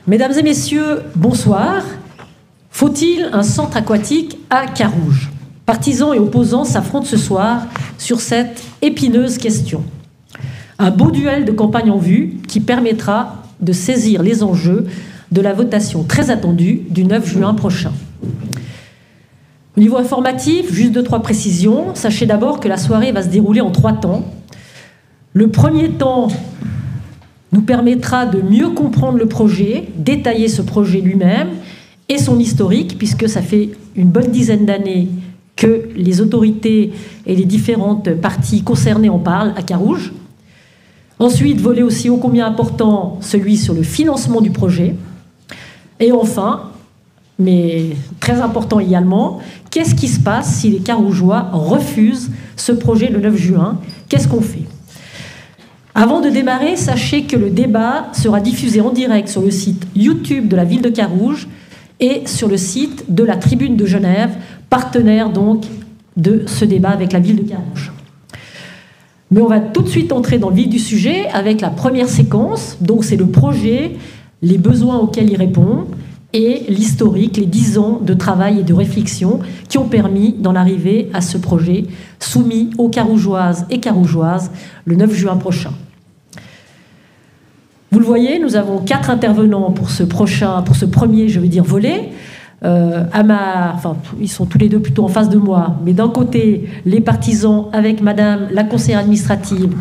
Mesdames et messieurs, bonsoir. Faut-il un centre aquatique à Carouge? Partisans et opposants s'affrontent ce soir sur cette épineuse question. Un beau duel de campagne en vue qui permettra de saisir les enjeux de la votation très attendue du 9 juin prochain. Au niveau informatif, juste 2-3 précisions. Sachez d'abord que la soirée va se dérouler en 3 temps. Le premier temps nous permettra de mieux comprendre le projet, détailler ce projet lui-même et son historique, puisque ça fait une bonne dizaine d'années que les autorités et les différentes parties concernées en parlent à Carouge. Ensuite, volet aussi ô combien important, celui sur le financement du projet. Et enfin, mais très important également, qu'est-ce qui se passe si les Carougeois refusent ce projet le 9 juin? Qu'est-ce qu'on fait? Avant de démarrer, sachez que le débat sera diffusé en direct sur le site YouTube de la ville de Carouge et sur le site de la Tribune de Genève, partenaire donc de ce débat avec la ville de Carouge. Mais on va tout de suite entrer dans le vif du sujet avec la première séquence. Donc c'est le projet, les besoins auxquels il répond et l'historique, les 10 ans de travail et de réflexion qui ont permis d'en arriver à ce projet soumis aux Carougeoises et Carougeoises le 9 juin prochain. Vous le voyez, nous avons 4 intervenants pour ce premier, je veux dire, volet. Ils sont tous les deux plutôt en face de moi, mais d'un côté, les partisans avec madame la conseillère administrative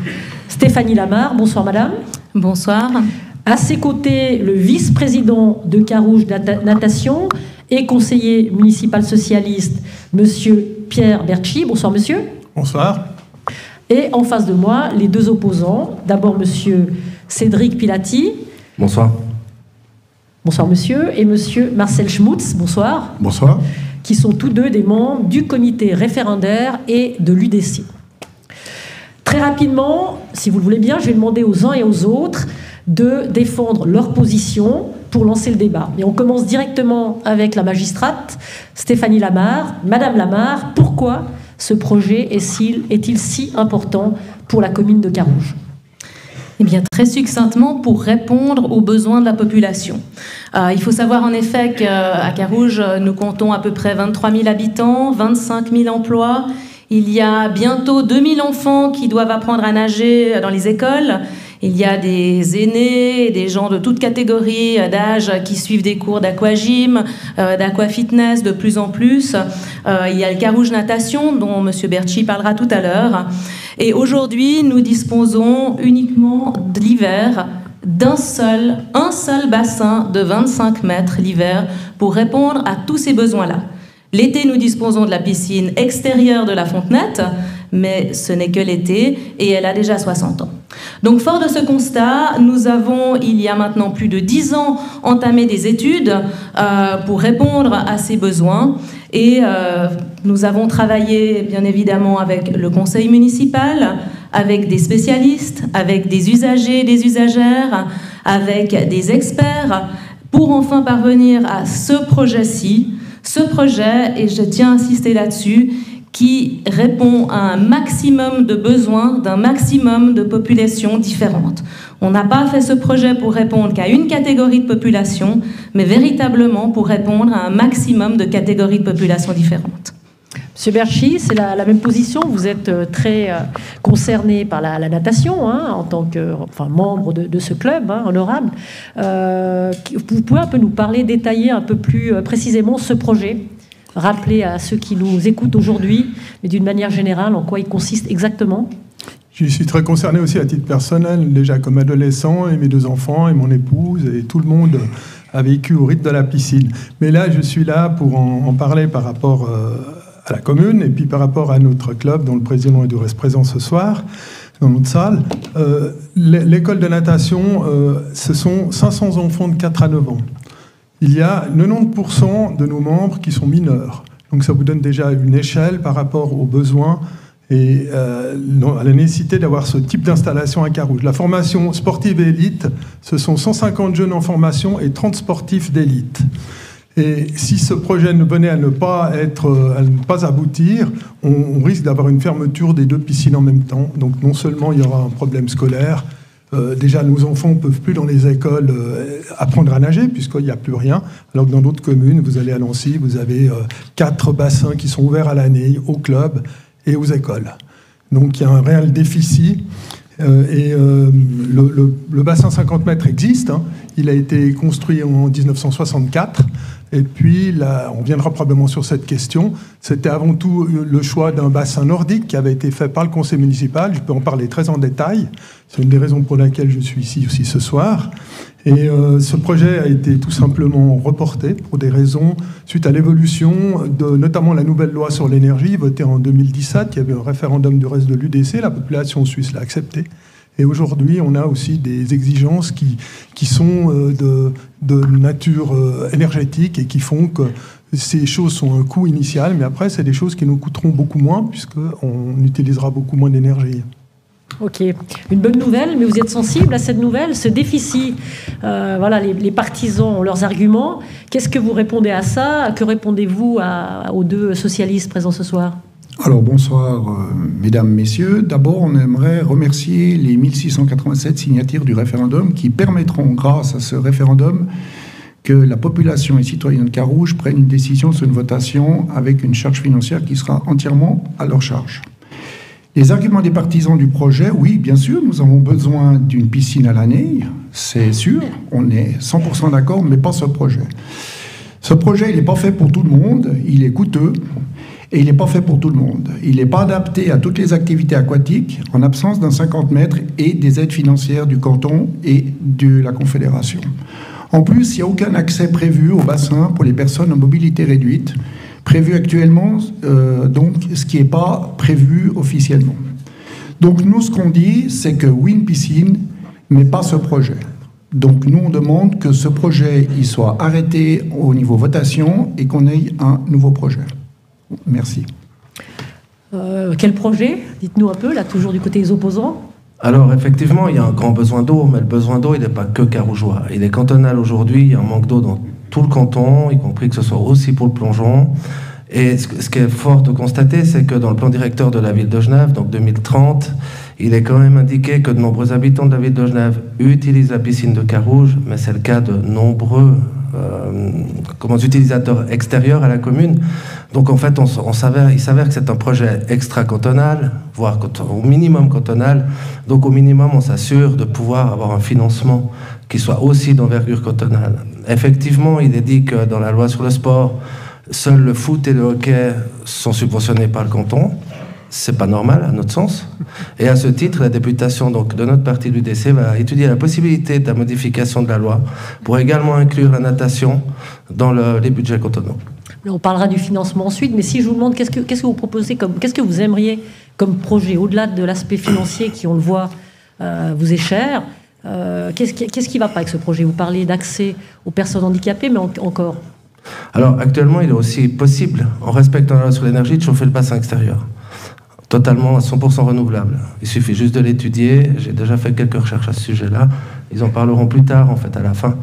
Stéphanie Lamar. Bonsoir madame. Bonsoir. À ses côtés, le vice-président de Carouge Natation et conseiller municipal socialiste, monsieur Pierre Berchi. Bonsoir monsieur. Bonsoir. Et en face de moi, les 2 opposants. D'abord monsieur Cédric Pilati. Bonsoir. Bonsoir monsieur. Et monsieur Marcel Schmutz. Bonsoir. Bonsoir. Qui sont tous 2 des membres du comité référendaire et de l'UDC. Très rapidement, si vous le voulez bien, je vais demander aux uns et aux autres de défendre leur position pour lancer le débat. Et on commence directement avec la magistrate Stéphanie Lamar. Madame Lamar, pourquoi ce projet est-il si important pour la commune de Carouge? Eh bien, très succinctement, pour répondre aux besoins de la population. Il faut savoir en effet qu'à Carouge, nous comptons à peu près 23 000 habitants, 25 000 emplois. Il y a bientôt 2 000 enfants qui doivent apprendre à nager dans les écoles. Il y a des aînés, des gens de toutes catégories d'âge qui suivent des cours d'aquagym, d'aquafitness de plus en plus. Il y a le Carouge Natation, dont M. Berchi parlera tout à l'heure. Et aujourd'hui, nous disposons uniquement de l'hiver un seul bassin de 25 mètres l'hiver pour répondre à tous ces besoins-là. L'été, nous disposons de la piscine extérieure de la Fontenette, mais ce n'est que l'été et elle a déjà 60 ans. Donc, fort de ce constat, nous avons, il y a maintenant plus de 10 ans, entamé des études pour répondre à ces besoins et nous avons travaillé, bien évidemment, avec le conseil municipal, avec des spécialistes, avec des usagers et des usagères, avec des experts, pour enfin parvenir à ce projet-ci. Ce projet, et je tiens à insister là-dessus, qui répond à un maximum de besoins d'un maximum de populations différentes. On n'a pas fait ce projet pour répondre qu'à une catégorie de population, mais véritablement pour répondre à un maximum de catégories de populations différentes. Monsieur Berchi, c'est la même position. Vous êtes très concerné par la natation, en tant que membre de ce club honorable. Vous pouvez un peu nous parler, détailler un peu plus précisément ce projet, rappeler à ceux qui nous écoutent aujourd'hui, mais d'une manière générale, en quoi il consiste exactement? Je suis très concerné aussi à titre personnel, déjà comme adolescent, et mes 2 enfants, et mon épouse, et tout le monde a vécu au rythme de la piscine. Mais là, je suis là pour en parler par rapport à la commune, et puis par rapport à notre club, dont le président est présent ce soir, dans notre salle. L'école de natation, ce sont 500 enfants de 4 à 9 ans. Il y a 90% de nos membres qui sont mineurs. Donc ça vous donne déjà une échelle par rapport aux besoins et à la nécessité d'avoir ce type d'installation à Carouge. La formation sportive et élite, ce sont 150 jeunes en formation et 30 sportifs d'élite. Et si ce projet venait à ne pas aboutir, on risque d'avoir une fermeture des 2 piscines en même temps. Donc non seulement il y aura un problème scolaire, déjà, nos enfants ne peuvent plus dans les écoles apprendre à nager, puisqu'il n'y a plus rien. Alors que dans d'autres communes, vous allez à Nancy, vous avez 4 bassins qui sont ouverts à l'année, aux clubs et aux écoles. Donc il y a un réel déficit. Le bassin 50 mètres existe. Hein. Il a été construit en 1964. Et puis, là, on viendra probablement sur cette question. C'était avant tout le choix d'un bassin nordique qui avait été fait par le conseil municipal. Je peux en parler très en détail. C'est une des raisons pour laquelle je suis ici aussi ce soir. Et ce projet a été tout simplement reporté pour des raisons suite à l'évolution de notamment la nouvelle loi sur l'énergie votée en 2017. Il y avait un référendum du reste de l'UDC. La population suisse l'a accepté. Et aujourd'hui, on a aussi des exigences qui sont de nature énergétique et qui font que ces choses sont un coût initial, mais après, c'est des choses qui nous coûteront beaucoup moins puisqu'on utilisera beaucoup moins d'énergie. Ok, une bonne nouvelle, mais vous êtes sensible à cette nouvelle, ce déficit. Voilà, les partisans ont leurs arguments. Qu'est-ce que vous répondez à ça? Que répondez-vous aux deux socialistes présents ce soir? Alors bonsoir mesdames, messieurs. D'abord, on aimerait remercier les 1687 signataires du référendum qui permettront, grâce à ce référendum, que la population et citoyens de Carouge prennent une décision sur une votation avec une charge financière qui sera entièrement à leur charge. Les arguments des partisans du projet, oui, bien sûr, nous avons besoin d'une piscine à l'année, c'est sûr, on est 100% d'accord, mais pas ce projet. Ce projet, il n'est pas fait pour tout le monde, il est coûteux, et il n'est pas fait pour tout le monde. Il n'est pas adapté à toutes les activités aquatiques en absence d'un 50 mètres et des aides financières du canton et de la Confédération. En plus, il n'y a aucun accès prévu au bassin pour les personnes en mobilité réduite, prévu actuellement, donc ce qui n'est pas prévu officiellement. Donc nous, ce qu'on dit, c'est que oui, une piscine, mais pas ce projet. Donc nous, on demande que ce projet il soit arrêté au niveau votation et qu'on ait un nouveau projet. Merci. Quel projet? Dites-nous un peu, là, toujours du côté des opposants. Alors, effectivement, il y a un grand besoin d'eau, mais le besoin d'eau, il n'est pas que carougeois. Il est cantonal aujourd'hui, il y a un manque d'eau dans tout le canton, y compris que ce soit aussi pour le plongeon. Et ce qui est fort de constater, c'est que dans le plan directeur de la ville de Genève, donc 2030, il est quand même indiqué que de nombreux habitants de la ville de Genève utilisent la piscine de Carouge, mais c'est le cas de nombreux utilisateurs extérieurs à la commune. Donc en fait, il s'avère que c'est un projet extra-cantonal, voire au minimum cantonal. Donc au minimum, on s'assure de pouvoir avoir un financement qui soit aussi d'envergure cantonale. Effectivement, il est dit que dans la loi sur le sport, seuls le foot et le hockey sont subventionnés par le canton. C'est pas normal, à notre sens. Et à ce titre, la députation donc, de notre parti de l'UDC va étudier la possibilité de la modification de la loi pour également inclure la natation dans les budgets cantonaux. On parlera du financement ensuite, mais si je vous demande qu'est-ce que vous proposez, qu'est-ce que vous aimeriez comme projet, au-delà de l'aspect financier qui, on le voit, vous est cher, qu'est-ce qui ne va pas avec ce projet? Vous parlez d'accès aux personnes handicapées, mais encore. Alors actuellement, il est aussi possible, en respectant la loi sur l'énergie, de chauffer le bassin extérieur. Totalement à 100% renouvelable. Il suffit juste de l'étudier. J'ai déjà fait quelques recherches à ce sujet-là. Ils en parleront plus tard, en fait, à la fin.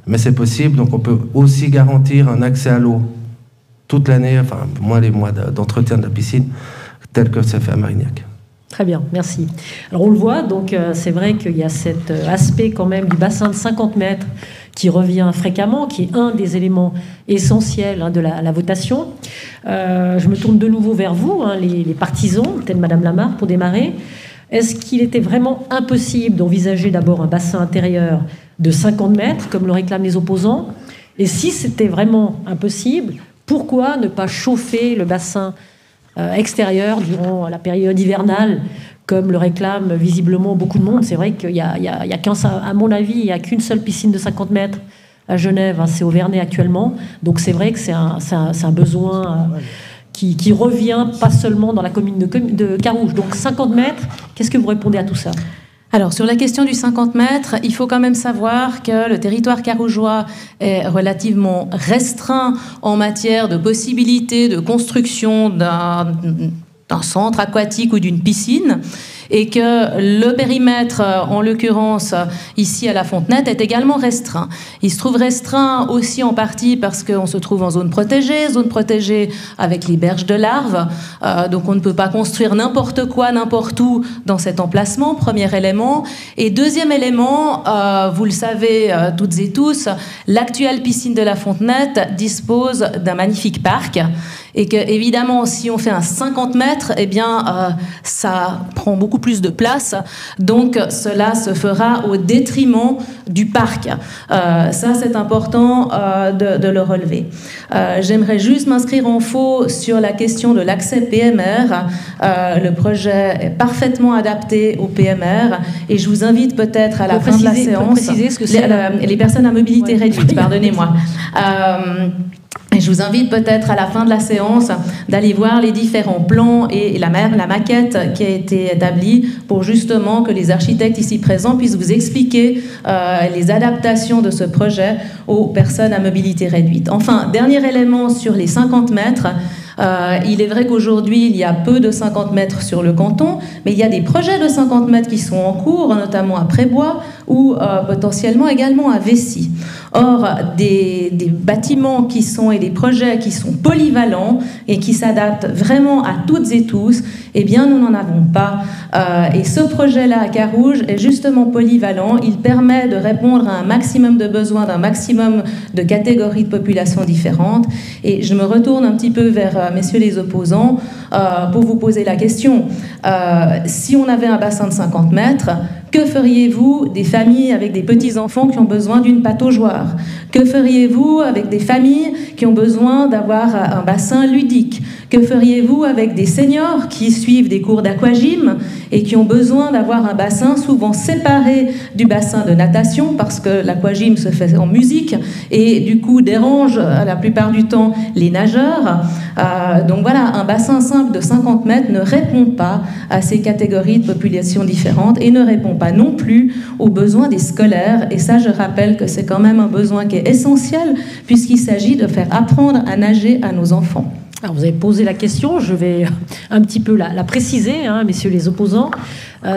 Mais c'est possible. Donc on peut aussi garantir un accès à l'eau toute l'année, enfin, moins les mois d'entretien de la piscine, tel que c'est fait à Marignac. Très bien, merci. Alors on le voit, donc c'est vrai qu'il y a cet aspect quand même du bassin de 50 mètres qui revient fréquemment, qui est un des éléments essentiels de la votation. Je me tourne de nouveau vers vous, les partisans, peut-être Madame Lamarre pour démarrer. Est-ce qu'il était vraiment impossible d'envisager d'abord un bassin intérieur de 50 mètres, comme le réclament les opposants? Et si c'était vraiment impossible, pourquoi ne pas chauffer le bassin extérieur durant la période hivernale, comme le réclame visiblement beaucoup de monde? C'est vrai qu'il y a à mon avis, il n'y a qu'une seule piscine de 50 mètres à Genève, c'est au Vernet actuellement. Donc c'est vrai que c'est un besoin qui revient pas seulement dans la commune de Carouge. Donc 50 mètres, qu'est-ce que vous répondez à tout ça? Alors, sur la question du 50 mètres, il faut quand même savoir que le territoire carougeois est relativement restreint en matière de possibilité de construction d'un centre aquatique ou d'une piscine. et que le périmètre, en l'occurrence ici à la Fontenette, est également restreint. Il se trouve restreint aussi en partie parce qu'on se trouve en zone protégée avec les berges de larves, donc on ne peut pas construire n'importe quoi, n'importe où dans cet emplacement, premier élément. Et deuxième élément, vous le savez toutes et tous, l'actuelle piscine de la Fontenette dispose d'un magnifique parc, et que évidemment si on fait un 50 mètres, eh bien ça prend beaucoup plus de place, donc cela se fera au détriment du parc. Ça c'est important de le relever. J'aimerais juste m'inscrire en faux sur la question de l'accès PMR. Le projet est parfaitement adapté au PMR, et je vous invite peut-être à la fin de la séance, préciser ce que c'est les personnes à mobilité réduite, pardonnez-moi. Et je vous invite peut-être à la fin de la séance d'aller voir les différents plans et la maquette qui a été établie pour justement que les architectes ici présents puissent vous expliquer les adaptations de ce projet aux personnes à mobilité réduite. Enfin, dernier élément sur les 50 mètres. Il est vrai qu'aujourd'hui, il y a peu de 50 mètres sur le canton, mais il y a des projets de 50 mètres qui sont en cours, notamment à Prébois ou potentiellement également à Vessy. Or, des bâtiments qui sont et des projets qui sont polyvalents et qui s'adaptent vraiment à toutes et tous, eh bien, nous n'en avons pas. Et ce projet-là à Carouge est justement polyvalent. Il permet de répondre à un maximum de besoins d'un maximum de catégories de populations différentes. Et je me retourne un petit peu vers messieurs les opposants pour vous poser la question. Si on avait un bassin de 50 mètres, que feriez-vous des familles avec des petits-enfants qui ont besoin d'une pataugeoire? Que feriez-vous avec des familles qui ont besoin d'avoir un bassin ludique? Que feriez-vous avec des seniors qui suivent des cours d'aquagym et qui ont besoin d'avoir un bassin souvent séparé du bassin de natation parce que l'aquagym se fait en musique et du coup dérange la plupart du temps les nageurs? Donc voilà, un bassin simple de 50 mètres ne répond pas à ces catégories de populations différentes et ne répond pas non plus aux besoins des scolaires. Et ça, je rappelle que c'est quand même un besoin qui est essentiel puisqu'il s'agit de faire apprendre à nager à nos enfants. Alors vous avez posé la question, je vais un petit peu la préciser, hein, messieurs les opposants.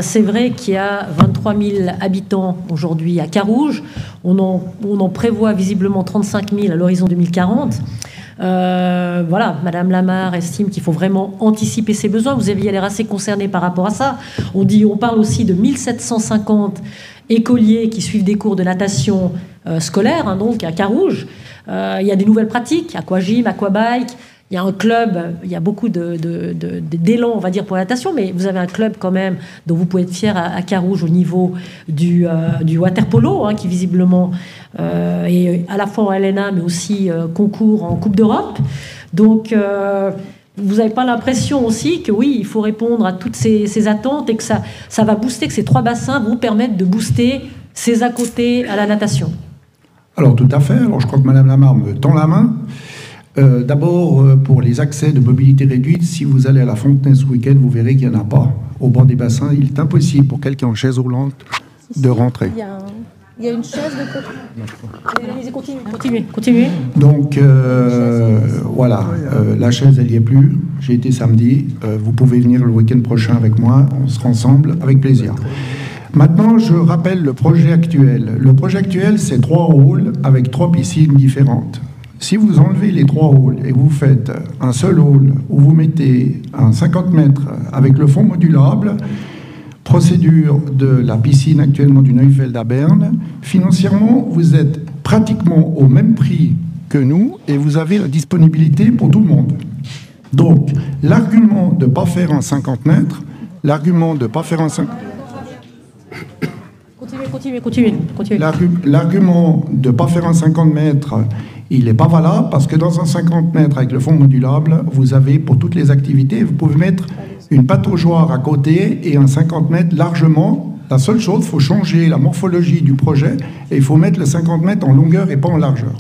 C'est vrai qu'il y a 23 000 habitants aujourd'hui à Carouge. On en prévoit visiblement 35 000 à l'horizon 2040. Voilà, Madame Lamarre estime qu'il faut vraiment anticiper ses besoins. Vous aviez l'air assez concerné par rapport à ça. On parle aussi de 1750 écoliers qui suivent des cours de natation scolaire, hein, donc à Carouge. Il y a des nouvelles pratiques, aquagym, aquabike. Il y a un club, il y a beaucoup d'élan, on va dire, pour la natation, mais vous avez un club quand même dont vous pouvez être fier à Carouge au niveau du water-polo, hein, qui visiblement est à la fois en LNA, mais aussi concours en Coupe d'Europe. Donc, vous n'avez pas l'impression aussi que oui, il faut répondre à toutes ces attentes et que ça va booster, que ces trois bassins vont permettre de booster ces à côté à la natation? Alors, tout à fait. Alors, je crois que Madame Lamarre me tend la main. D'abord, pour les accès de mobilité réduite, si vous allez à la Fontenay ce week-end, vous verrez qu'il n'y en a pas. Au bord des bassins, il est impossible pour quelqu'un en chaise roulante de rentrer. Il y a une chaise de côté. Continuez. Donc, voilà, la chaise, elle n'y est plus. J'ai été samedi. Vous pouvez venir le week-end prochain avec moi. On sera ensemble avec plaisir. Maintenant, je rappelle le projet actuel. Le projet actuel, c'est 3 halls avec 3 piscines différentes. Si vous enlevez les 3 halls et vous faites un seul hall où vous mettez un 50 mètres avec le fond modulable, procédure de la piscine actuellement du Neufeld à Berne, financièrement, vous êtes pratiquement au même prix que nous et vous avez la disponibilité pour tout le monde. Donc, l'argument de ne pas faire un 50 mètres, l'argument de ne pas faire un 50... Continuez. L'argument de ne pas faire un 50 mètres, il n'est pas valable parce que dans un 50 mètres avec le fond modulable, vous avez pour toutes les activités, vous pouvez mettre une pataugeoire à côté et un 50 mètres largement. La seule chose, il faut changer la morphologie du projet et il faut mettre le 50 mètres en longueur et pas en largeur.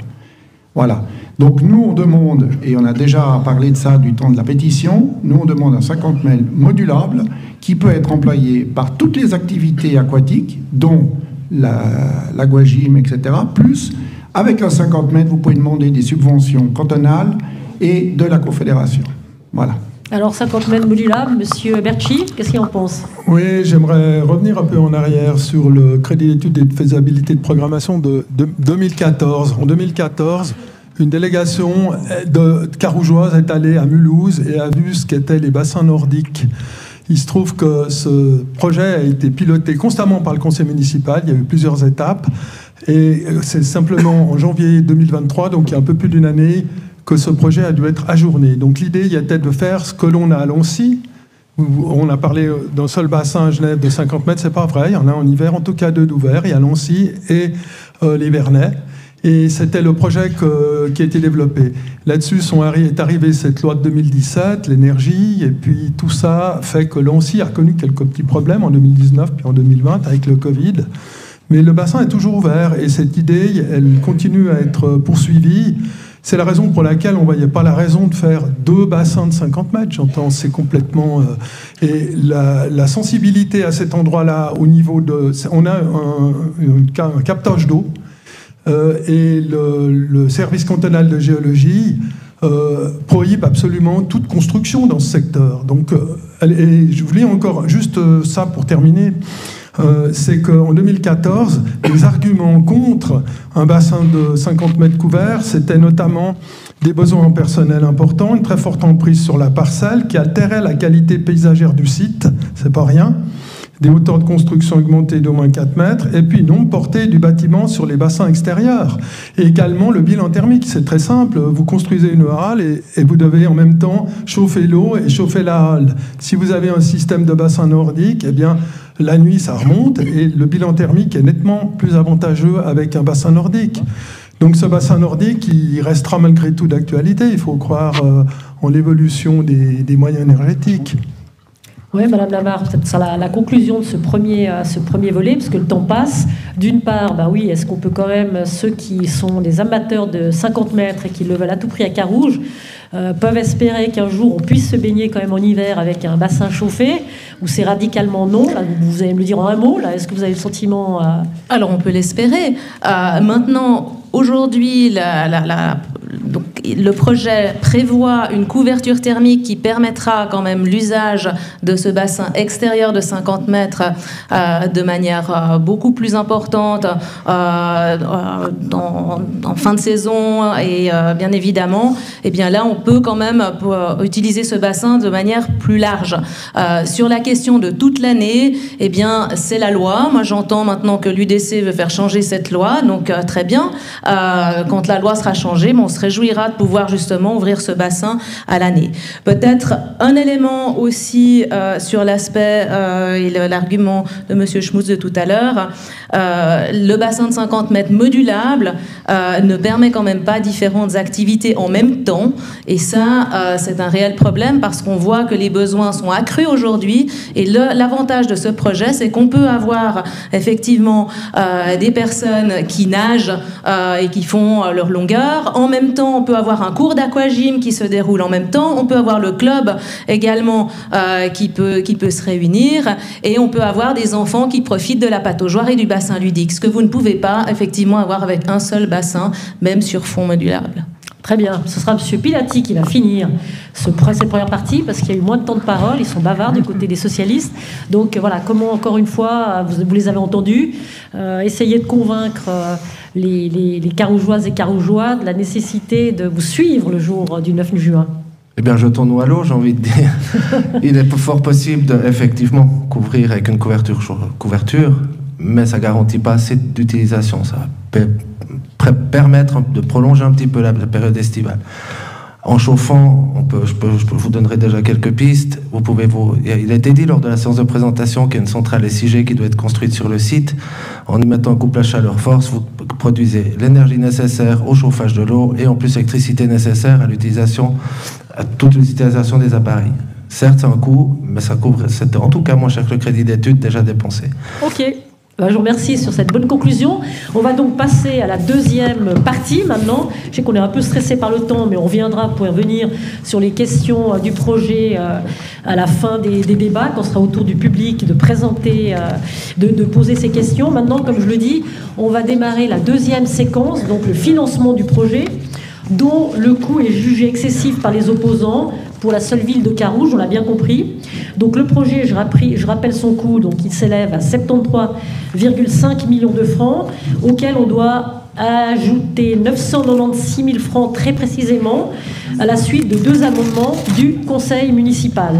Voilà. Donc nous, on demande, et on a déjà parlé de ça du temps de la pétition, nous, on demande un 50 mètres modulable qui peut être employé par toutes les activités aquatiques, dont l'aquagym, etc., plus, avec un 50 mètres, vous pouvez demander des subventions cantonales et de la Confédération. Voilà. Alors 50 mètres modulables, Monsieur Berchi, qu'est-ce qu'il en pense? Oui, j'aimerais revenir un peu en arrière sur le crédit d'études et de faisabilité de programmation de 2014. En 2014, une délégation de carougeoise est allée à Mulhouse et a vu ce qu'étaient les bassins nordiques. Il se trouve que ce projet a été piloté constamment par le conseil municipal. Il y a eu plusieurs étapes. Et c'est simplement en janvier 2023, donc il y a un peu plus d'une année, que ce projet a dû être ajourné. Donc l'idée, il y a peut-être de faire ce que l'on a à Lancy. On a parlé d'un seul bassin à Genève de 50 mètres, c'est pas vrai. Il y en a en hiver, en tout cas 2 d'ouvert. Il y a Lancy et les Vernets. Et c'était le projet qui a été développé. Là-dessus est arrivée cette loi de 2017, l'énergie, et puis tout ça fait que Lancy a connu quelques petits problèmes en 2019 puis en 2020 avec le Covid. Mais le bassin est toujours ouvert et cette idée, elle continue à être poursuivie. C'est la raison pour laquelle on ne voyait pas la raison de faire 2 bassins de 50 mètres. J'entends, c'est complètement... et la sensibilité à cet endroit-là, au niveau de... On a un captage d'eau et le service cantonal de géologie prohibe absolument toute construction dans ce secteur. Donc, et je voulais encore juste ça pour terminer. C'est qu'en 2014, les arguments contre un bassin de 50 mètres couverts, c'était notamment des besoins en personnel importants, une très forte emprise sur la parcelle qui altérait la qualité paysagère du site, c'est pas rien, des hauteurs de construction augmentées d'au moins 4 mètres, et puis une longue portée du bâtiment sur les bassins extérieurs. Et également le bilan thermique, c'est très simple, vous construisez une halle et vous devez en même temps chauffer l'eau et chauffer la halle. Si vous avez un système de bassin nordique, eh bien, la nuit, ça remonte et le bilan thermique est nettement plus avantageux avec un bassin nordique. Donc ce bassin nordique, il restera malgré tout d'actualité. Il faut croire en l'évolution des moyens énergétiques. Oui, Madame Lamarre, peut-être ça la conclusion de ce premier volet, parce que le temps passe. D'une part, bah oui, est-ce qu'on peut quand même, ceux qui sont des amateurs de 50 mètres et qui le veulent à tout prix à Carouge, peuvent espérer qu'un jour on puisse se baigner quand même en hiver avec un bassin chauffé, ou c'est radicalement non? Là, vous allez me le dire en un mot, là, est-ce que vous avez le sentiment Alors on peut l'espérer. Maintenant, aujourd'hui, donc, le projet prévoit une couverture thermique qui permettra quand même l'usage de ce bassin extérieur de 50 mètres de manière beaucoup plus importante en fin de saison et bien évidemment, eh bien là on peut quand même utiliser ce bassin de manière plus large. Sur la question de toute l'année, eh bien c'est la loi. Moi j'entends maintenant que l'UDC veut faire changer cette loi, donc très bien. Quand la loi sera changée, on se réjouira de pouvoir justement ouvrir ce bassin à l'année. Peut-être un élément aussi sur l'aspect et l'argument de M. Schmutz de tout à l'heure, le bassin de 50 mètres modulable ne permet quand même pas différentes activités en même temps et ça c'est un réel problème parce qu'on voit que les besoins sont accrus aujourd'hui et l'avantage de ce projet c'est qu'on peut avoir effectivement des personnes qui nagent et qui font leur longueur. En même temps, on peut avoir un cours d'aquagym qui se déroule en même temps. On peut avoir le club également qui peut se réunir. Et on peut avoir des enfants qui profitent de la pataugeoire et du bassin ludique. Ce que vous ne pouvez pas effectivement avoir avec un seul bassin, même sur fond modulable. Très bien. Ce sera M. Pilati qui va finir cette première partie parce qu'il y a eu moins de temps de parole. Ils sont bavards du côté des socialistes. Donc voilà, comment, encore une fois, vous les avez entendus, essayez de convaincre les Carougeoises et Carougeois de la nécessité de vous suivre le jour du 9 juin. Eh bien, jetons-nous à l'eau, j'ai envie de dire. Il est fort possible d'effectivement couvrir avec une couverture, mais ça ne garantit pas assez d'utilisation. Ça va permettre de prolonger un petit peu la période estivale. En chauffant, je vous donnerai déjà quelques pistes. Il a été dit lors de la séance de présentation qu'il y a une centrale SIG qui doit être construite sur le site. En y mettant un couple à chaleur force, vous produisez l'énergie nécessaire au chauffage de l'eau et en plus l'électricité nécessaire à toute l'utilisation des appareils. Certes, c'est un coût, mais ça couvre. C'est en tout cas moins cher que le crédit d'études déjà dépensé. Ok. Je vous remercie sur cette bonne conclusion. On va donc passer à la deuxième partie maintenant. Je sais qu'on est un peu stressé par le temps, mais on reviendra pour revenir sur les questions du projet à la fin des débats, quand on sera autour du public, de présenter, de poser ces questions. Maintenant, comme je le dis, on va démarrer la deuxième séquence, donc le financement du projet, dont le coût est jugé excessif par les opposants pour la seule ville de Carouge, on l'a bien compris. Donc le projet, je rappelle son coût, donc il s'élève à 73,5 millions de francs, auquel on doit ajouter 996 000 francs très précisément, à la suite de 2 amendements du conseil municipal.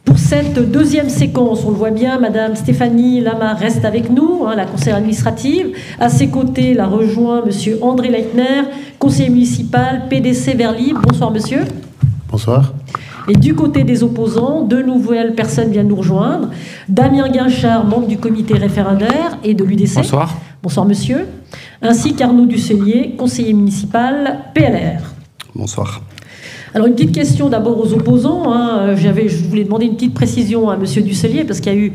Pour cette deuxième séquence, on le voit bien, Madame Stéphanie Lama reste avec nous, la conseillère administrative. À ses côtés, la rejoint Monsieur André Leitner, conseiller municipal, PDC Verlib. Bonsoir, monsieur. Bonsoir. Et du côté des opposants, 2 nouvelles personnes viennent nous rejoindre. Damien Guinchard, membre du comité référendaire et de l'UDC. Bonsoir. Bonsoir, monsieur. Ainsi qu'Arnaud Dusselier, conseiller municipal, PLR. Bonsoir. Alors, une petite question d'abord aux opposants. Je voulais demander une petite précision à monsieur Dusselier, parce qu'il y a eu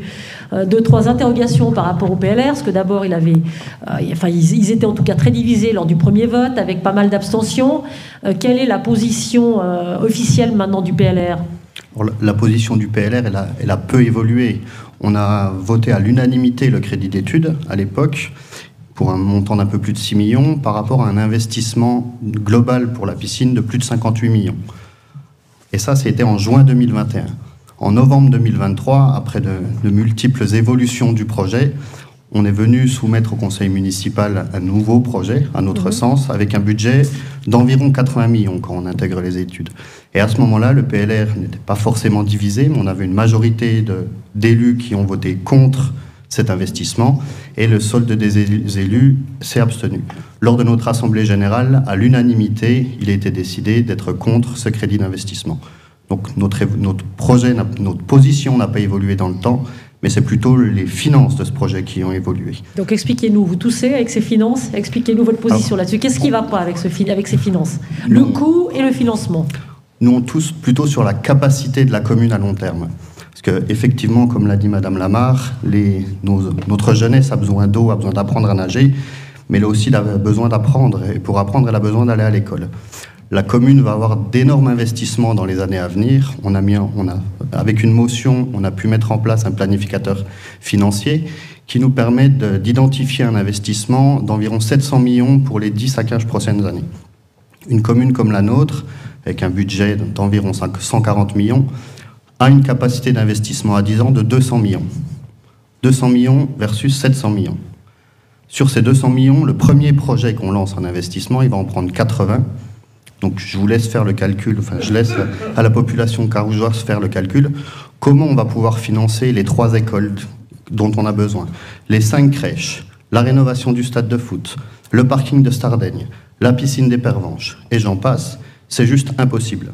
2-3 interrogations par rapport au PLR, parce que d'abord, ils étaient en tout cas très divisés lors du premier vote, avec pas mal d'abstentions. Quelle est la position officielle maintenant du PLR ? La position du PLR, elle a peu évolué. On a voté à l'unanimité le crédit d'études à l'époque, pour un montant d'un peu plus de 6 millions, par rapport à un investissement global pour la piscine de plus de 58 millions. Et ça, c'était en juin 2021. En novembre 2023, après de multiples évolutions du projet, on est venu soumettre au conseil municipal un nouveau projet, à notre sens, avec un budget d'environ 80 millions quand on intègre les études. Et à ce moment-là, le PLR n'était pas forcément divisé, mais on avait une majorité d'élus qui ont voté contre cet investissement, et le solde des élus s'est abstenu. Lors de notre assemblée générale, à l'unanimité, il a été décidé d'être contre ce crédit d'investissement. Donc notre position n'a pas évolué dans le temps, mais c'est plutôt les finances de ce projet qui ont évolué. Donc expliquez-nous, vous toussez avec ces finances, expliquez-nous votre position là-dessus. Qu'est-ce qui ne va pas avec ces finances ? Le coût et le financement. Nous, on tousse plutôt sur la capacité de la commune à long terme. Parce qu'effectivement, comme l'a dit Madame Lamarre, notre jeunesse a besoin d'eau, a besoin d'apprendre à nager, mais elle a aussi besoin d'apprendre. Et pour apprendre, elle a besoin d'aller à l'école. La commune va avoir d'énormes investissements dans les années à venir. Avec une motion, on a pu mettre en place un planificateur financier qui nous permet d'identifier un investissement d'environ 700 millions pour les 10 à 15 prochaines années. Une commune comme la nôtre, avec un budget d'environ 140 millions, a une capacité d'investissement à 10 ans de 200 millions. 200 millions versus 700 millions. Sur ces 200 millions, le premier projet qu'on lance en investissement, il va en prendre 80. Donc je vous laisse faire le calcul, je laisse à la population carougeoise faire le calcul. Comment on va pouvoir financer les 3 écoles dont on a besoin, les 5 crèches, la rénovation du stade de foot, le parking de Stardaigne, la piscine des Pervenches, et j'en passe, c'est juste impossible.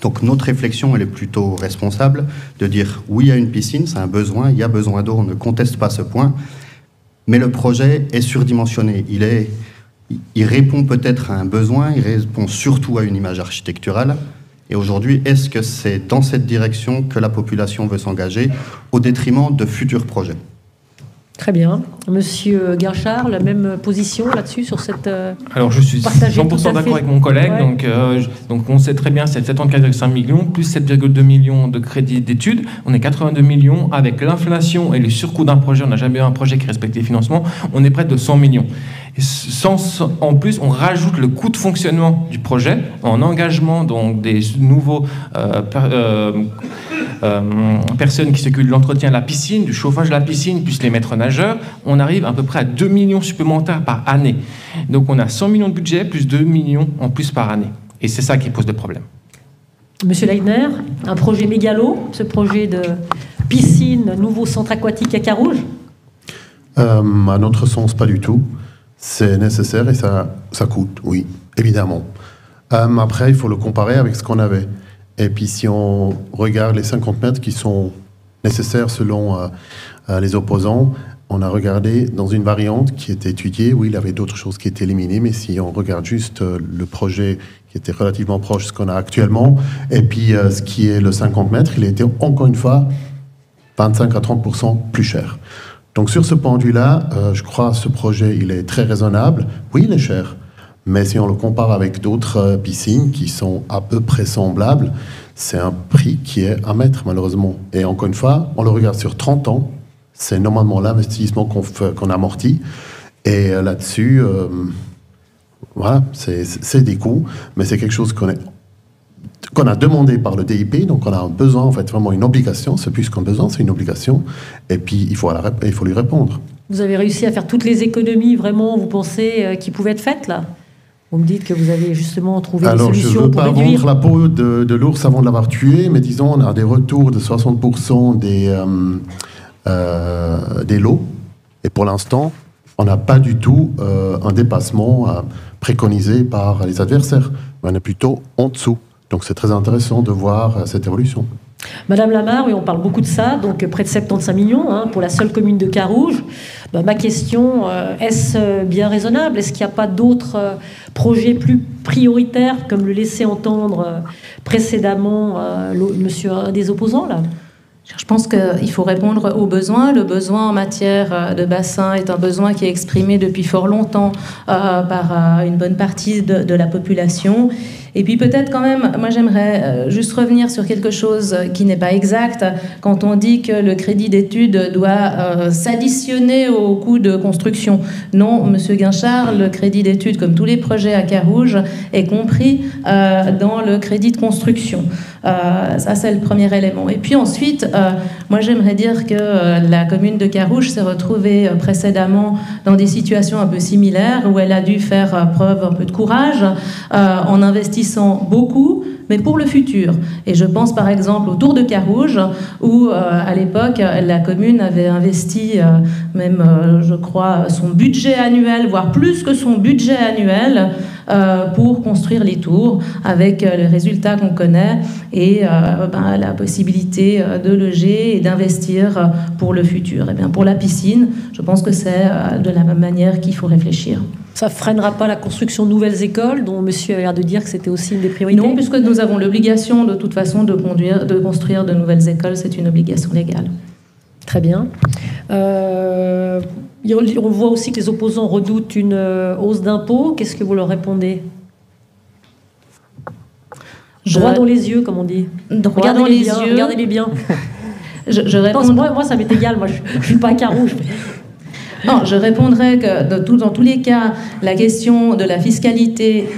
Donc notre réflexion, elle est plutôt responsable, de dire oui, il y a une piscine, c'est un besoin, il y a besoin d'eau, on ne conteste pas ce point, mais le projet est surdimensionné. Il répond peut-être à un besoin, il répond surtout à une image architecturale. Et aujourd'hui, est-ce que c'est dans cette direction que la population veut s'engager, au détriment de futurs projets ? Très bien. Monsieur Guinchard, la même position là-dessus, sur cette... Alors, je suis 100% d'accord avec mon collègue. Ouais. Donc, on sait très bien, c'est 74,5 millions, plus 7,2 millions de crédits d'études. On est 82 millions. Avec l'inflation et les surcoûts d'un projet, on n'a jamais eu un projet qui respecte les financements. On est près de 100 millions. Et en plus, on rajoute le coût de fonctionnement du projet en engagement donc des nouveaux personnes qui s'occupent de l'entretien de la piscine, du chauffage de la piscine, plus les maîtres nageurs. On arrive à peu près à 2 millions supplémentaires par année. Donc on a 100 millions de budget, plus 2 millions en plus par année. Et c'est ça qui pose des problèmes. Monsieur Leitner, un projet mégalo, ce projet de piscine, nouveau centre aquatique à Carouge ? À notre sens, pas du tout. C'est nécessaire et ça coûte, oui, évidemment. Après, il faut le comparer avec ce qu'on avait. Et puis, si on regarde les 50 mètres qui sont nécessaires selon les opposants, on a regardé dans une variante qui était étudiée, oui, il y avait d'autres choses qui étaient éliminées, mais si on regarde juste le projet qui était relativement proche de ce qu'on a actuellement, et puis ce qui est le 50 mètres, il était encore une fois 25 à 30% plus cher. Donc sur ce point de vue-là, je crois que ce projet, il est très raisonnable. Oui, il est cher, mais si on le compare avec d'autres piscines qui sont à peu près semblables, c'est un prix qui est à mettre malheureusement. Et encore une fois, on le regarde sur 30 ans, c'est normalement l'investissement qu'on amortit. Et là-dessus, voilà, c'est des coûts, mais c'est quelque chose qu'on est qu'on a demandé par le DIP, donc on a un besoin, en fait, vraiment une obligation, c'est plus qu'un besoin, c'est une obligation, et puis il faut lui répondre. Vous avez réussi à faire toutes les économies, vraiment, vous pensez, qui pouvaient être faites, là? Vous me dites que vous avez justement trouvé des solutions pour réduire... Alors, je ne veux pas vendre la peau de l'ours avant de l'avoir tué, mais disons, on a des retours de 60% des lots, et pour l'instant, on n'a pas du tout un dépassement préconisé par les adversaires, mais on est plutôt en dessous. Donc c'est très intéressant de voir cette évolution. Madame Lamarre, oui, on parle beaucoup de ça, donc près de 75 millions pour la seule commune de Carouge. Ma question, est-ce bien raisonnable? Est-ce qu'il n'y a pas d'autres projets plus prioritaires, comme le laissait entendre précédemment un des opposants, là? Je pense qu'il faut répondre aux besoins. Le besoin en matière de bassin est un besoin qui est exprimé depuis fort longtemps par une bonne partie de la population. Et puis peut-être quand même, moi j'aimerais juste revenir sur quelque chose qui n'est pas exact. Quand on dit que le crédit d'études doit s'additionner au coût de construction. Non, Monsieur Guinchard, le crédit d'études, comme tous les projets à Carouge, est compris dans le crédit de construction. Ça, c'est le premier élément. Et puis ensuite, moi j'aimerais dire que la commune de Carouge s'est retrouvée précédemment dans des situations un peu similaires où elle a dû faire preuve un peu de courage en investissant beaucoup, mais pour le futur. Et je pense par exemple au Tour de Carouge, où à l'époque, la commune avait investi même, je crois, son budget annuel, voire plus que son budget annuel, pour construire les tours, avec les résultats qu'on connaît, et la possibilité de loger et d'investir pour le futur. Et bien, pour la piscine, je pense que c'est de la même manière qu'il faut réfléchir. Ça ne freinera pas la construction de nouvelles écoles, dont monsieur a l'air de dire que c'était aussi une des priorités? Non, puisque nous avons l'obligation, de toute façon, de construire de nouvelles écoles. C'est une obligation légale. Très bien. On voit aussi que les opposants redoutent une hausse d'impôts. Qu'est-ce que vous leur répondez? Droit dans les yeux, comme on dit. Droit dans les yeux. Regardez-les bien. Je réponds... Non, moi, ça m'est égal. Moi, je ne suis pas à Carouge. Non, je répondrai que dans tous les cas, la question de la fiscalité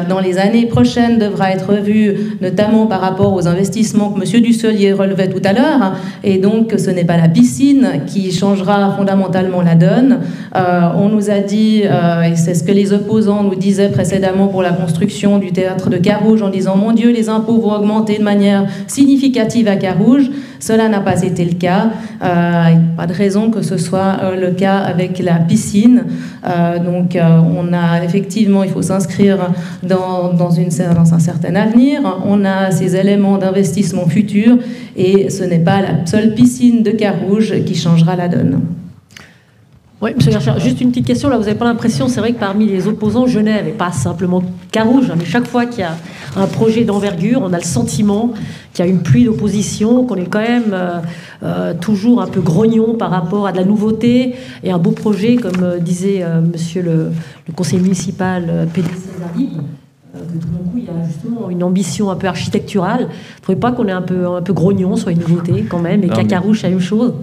dans les années prochaines devra être revue, notamment par rapport aux investissements que M. Dussolier relevait tout à l'heure, et donc ce n'est pas la piscine qui changera fondamentalement la donne. On nous a dit, et c'est ce que les opposants nous disaient précédemment pour la construction du théâtre de Carouge, en disant « Mon Dieu, les impôts vont augmenter de manière significative à Carouge ». Cela n'a pas été le cas. Pas de raison que ce soit le cas avec la piscine. Donc, on a effectivement, il faut s'inscrire dans un certain avenir. On a ces éléments d'investissement futur et ce n'est pas la seule piscine de Carouge qui changera la donne. Oui, M. Guinchard, juste une petite question. Là, vous n'avez pas l'impression, c'est vrai que parmi les opposants, Genève, et pas simplement Carouge, mais chaque fois qu'il y a un projet d'envergure, on a le sentiment qu'il y a une pluie d'opposition, qu'on est quand même toujours un peu grognon par rapport à de la nouveauté. Et un beau projet, comme disait monsieur le conseiller municipal PDC Zarib, que tout d'un coup, il y a justement une ambition un peu architecturale. Vous ne trouvez pas qu'on est un peu grognon sur une nouveauté quand même, et qu'à Carouge, c'est la même chose?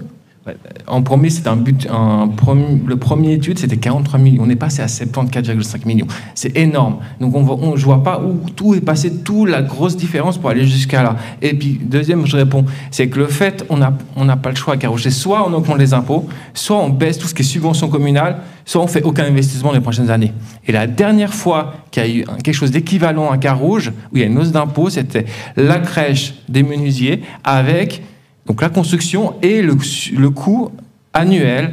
En premier, c'était le premier étude, c'était 43 millions. On est passé à 74,5 millions. C'est énorme. Donc, je ne vois pas où tout est passé, toute la grosse différence pour aller jusqu'à là. Et puis, deuxième, je réponds, c'est que le fait, on n'a pas le choix à Carouge. C'est soit on augmente les impôts, soit on baisse tout ce qui est subvention communale, soit on fait aucun investissement les prochaines années. Et la dernière fois qu'il y a eu quelque chose d'équivalent à Carouge, où il y a une hausse d'impôts, c'était la crèche des menuisiers avec... Donc la construction et le coût annuel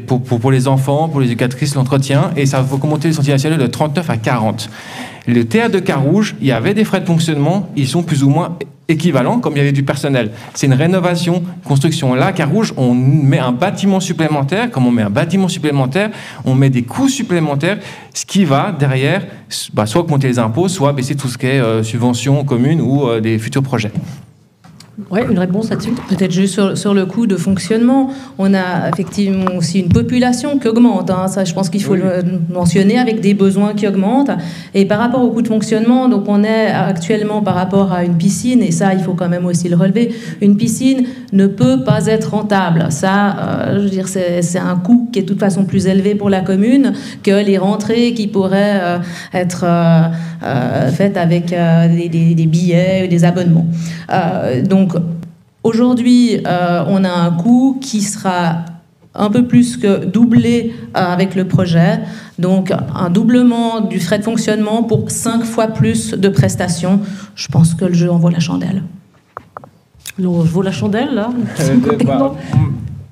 pour les enfants, pour les éducatrices, l'entretien, et ça va augmenter les sorties nationales de 39 à 40. Le théâtre de Carouge, il y avait des frais de fonctionnement, ils sont plus ou moins équivalents, comme il y avait du personnel. C'est une rénovation, construction. Là, Carouge, on met un bâtiment supplémentaire. Comme on met un bâtiment supplémentaire, on met des coûts supplémentaires, ce qui va derrière, soit augmenter les impôts, soit baisser tout ce qui est subventions communes ou des futurs projets. Oui, une réponse là-dessus. Peut-être juste sur le coût de fonctionnement. On a effectivement aussi une population qui augmente. Ça, je pense qu'il faut le mentionner, avec des besoins qui augmentent. Et par rapport au coût de fonctionnement, donc on est actuellement par rapport à une piscine, et ça, il faut quand même aussi le relever, une piscine ne peut pas être rentable. Ça, je veux dire, c'est un coût qui est de toute façon plus élevé pour la commune que les rentrées qui pourraient être faites avec des billets ou des abonnements. Donc, aujourd'hui, on a un coût qui sera un peu plus que doublé avec le projet. Donc, un doublement du frais de fonctionnement pour 5 fois plus de prestations. Je pense que le jeu en vaut la chandelle. Non, je vaux la chandelle, là.